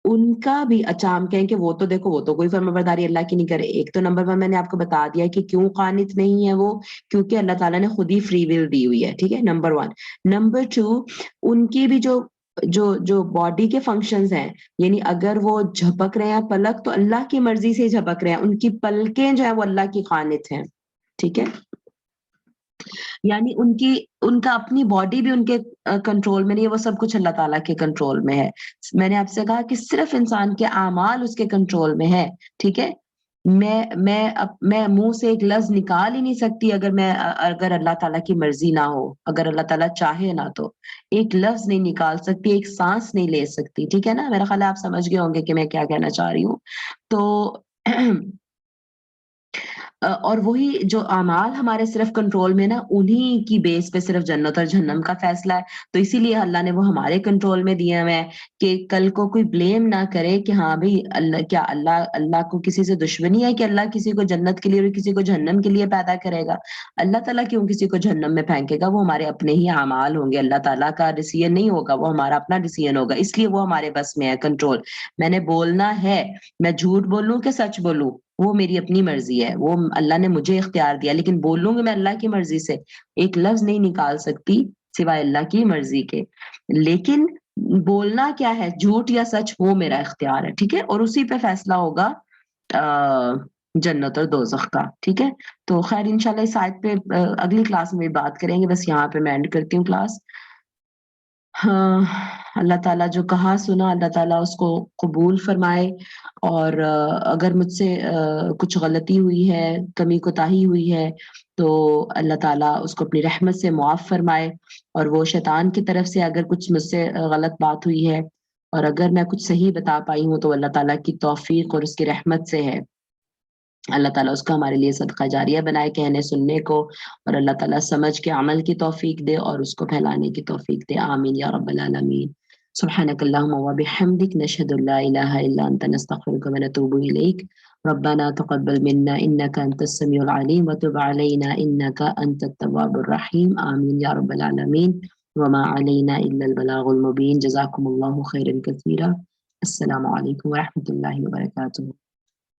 ان کا بھی اچھا ہم کہیں کہ وہ تو دیکھو وہ تو کوئی فرما برداری اللہ کی نہیں کرے، ایک تو نمبر 1 میں نے آپ کو بتا دیا کہ کیوں قانت نہیں ہے وہ، کیونکہ اللہ تعالیٰ نے خود ہی فری ول دی ہوئی ہے، ٹھیک ہے، نمبر 1۔ نمبر 2، ان کی بھی جو باڈی کے فنکشنز ہیں، یعنی اگر وہ جھپک رہے ہیں پلک تو اللہ کی مرضی سے جھپک رہے ہیں، ان کی پلکیں جو ہے وہ اللہ کی قانت ہیں، ٹھیک ہے؟ یعنی ان کا اپنی باڈی بھی ان کے کنٹرول میں نہیں ہے، وہ سب کچھ اللہ تعالیٰ کے کنٹرول میں ہے۔ میں نے آپ سے کہا کہ صرف انسان کے اعمال اس کے کنٹرول میں ہے، ٹھیک ہے؟ میں منہ سے ایک لفظ نکال ہی نہیں سکتی اگر اللہ تعالیٰ کی مرضی نہ ہو، اگر اللہ تعالیٰ چاہے نہ تو ایک لفظ نہیں نکال سکتی، ایک سانس نہیں لے سکتی، ٹھیک ہے نا؟ میرا خیال ہے آپ سمجھ گئے ہوں گے کہ میں کیا کہنا چاہ رہی ہوں۔ تو اور وہی جو اعمال ہمارے صرف کنٹرول میں نا، انہی کی بیس پہ صرف جنت اور جہنم کا فیصلہ ہے، تو اسی لیے اللہ نے وہ ہمارے کنٹرول میں دیے ہوئے ہیں کہ کل کو کوئی بلیم نہ کرے کہ ہاں بھائی اللہ کو کسی سے دشمنی ہے کہ اللہ کسی کو جنت کے لیے اور کسی کو جہنم کے لیے پیدا کرے گا؟ اللہ تعالیٰ کیوں کسی کو جہنم میں پھینکے گا؟ وہ ہمارے اپنے ہی اعمال ہوں گے، اللہ تعالیٰ کا ڈیسیژن نہیں ہوگا، وہ ہمارا اپنا ڈیسیژن ہوگا، اس لیے وہ ہمارے بس میں ہے کنٹرول۔ میں نے بولنا ہے، میں جھوٹ بولوں کہ سچ بولوں وہ میری اپنی مرضی ہے، وہ اللہ نے مجھے اختیار دیا، لیکن بولوں گی میں اللہ کی مرضی سے، ایک لفظ نہیں نکال سکتی سوائے اللہ کی مرضی کے، لیکن بولنا کیا ہے، جھوٹ یا سچ، وہ میرا اختیار ہے، ٹھیک ہے؟ اور اسی پہ فیصلہ ہوگا جنت اور دوزخ کا، ٹھیک ہے؟ تو خیر انشاءاللہ اس آیت پہ اگلی کلاس میں بھی بات کریں گے، بس یہاں پہ میں اینڈ کرتی ہوں کلاس۔ ہاں، اللہ تعالیٰ جو کہا سنا اللہ تعالیٰ اس کو قبول فرمائے، اور اگر مجھ سے کچھ غلطی ہوئی ہے، کمی کوتاہی ہوئی ہے، تو اللہ تعالیٰ اس کو اپنی رحمت سے معاف فرمائے، اور وہ شیطان کی طرف سے اگر کچھ مجھ سے غلط بات ہوئی ہے، اور اگر میں کچھ صحیح بتا پائی ہوں تو اللہ تعالیٰ کی توفیق اور اس کی رحمت سے ہے، اللہ تعالیٰ اس کو ہمارے لیے صدقہ جاریہ بنائے کہنے سننے کو، اور اللہ تعالیٰ سمجھ کے عمل کی توفیق دے اور اس کو پھیلانے کی توفیق دے، آمین یا رب العالمین۔ سبحانك اللهم وبحمدك نشهد ان لا اله الا انت نستغفرك ونتوب اليك ربنا تقبل منا انك انت السميع العليم وتب علينا انك انت التواب الرحيم آمين يا رب العالمين وما علينا الا البلاغ المبين جزاكم الله خيرا كثيرا السلام علیکم ورحمۃ اللہ وبرکاتہ۔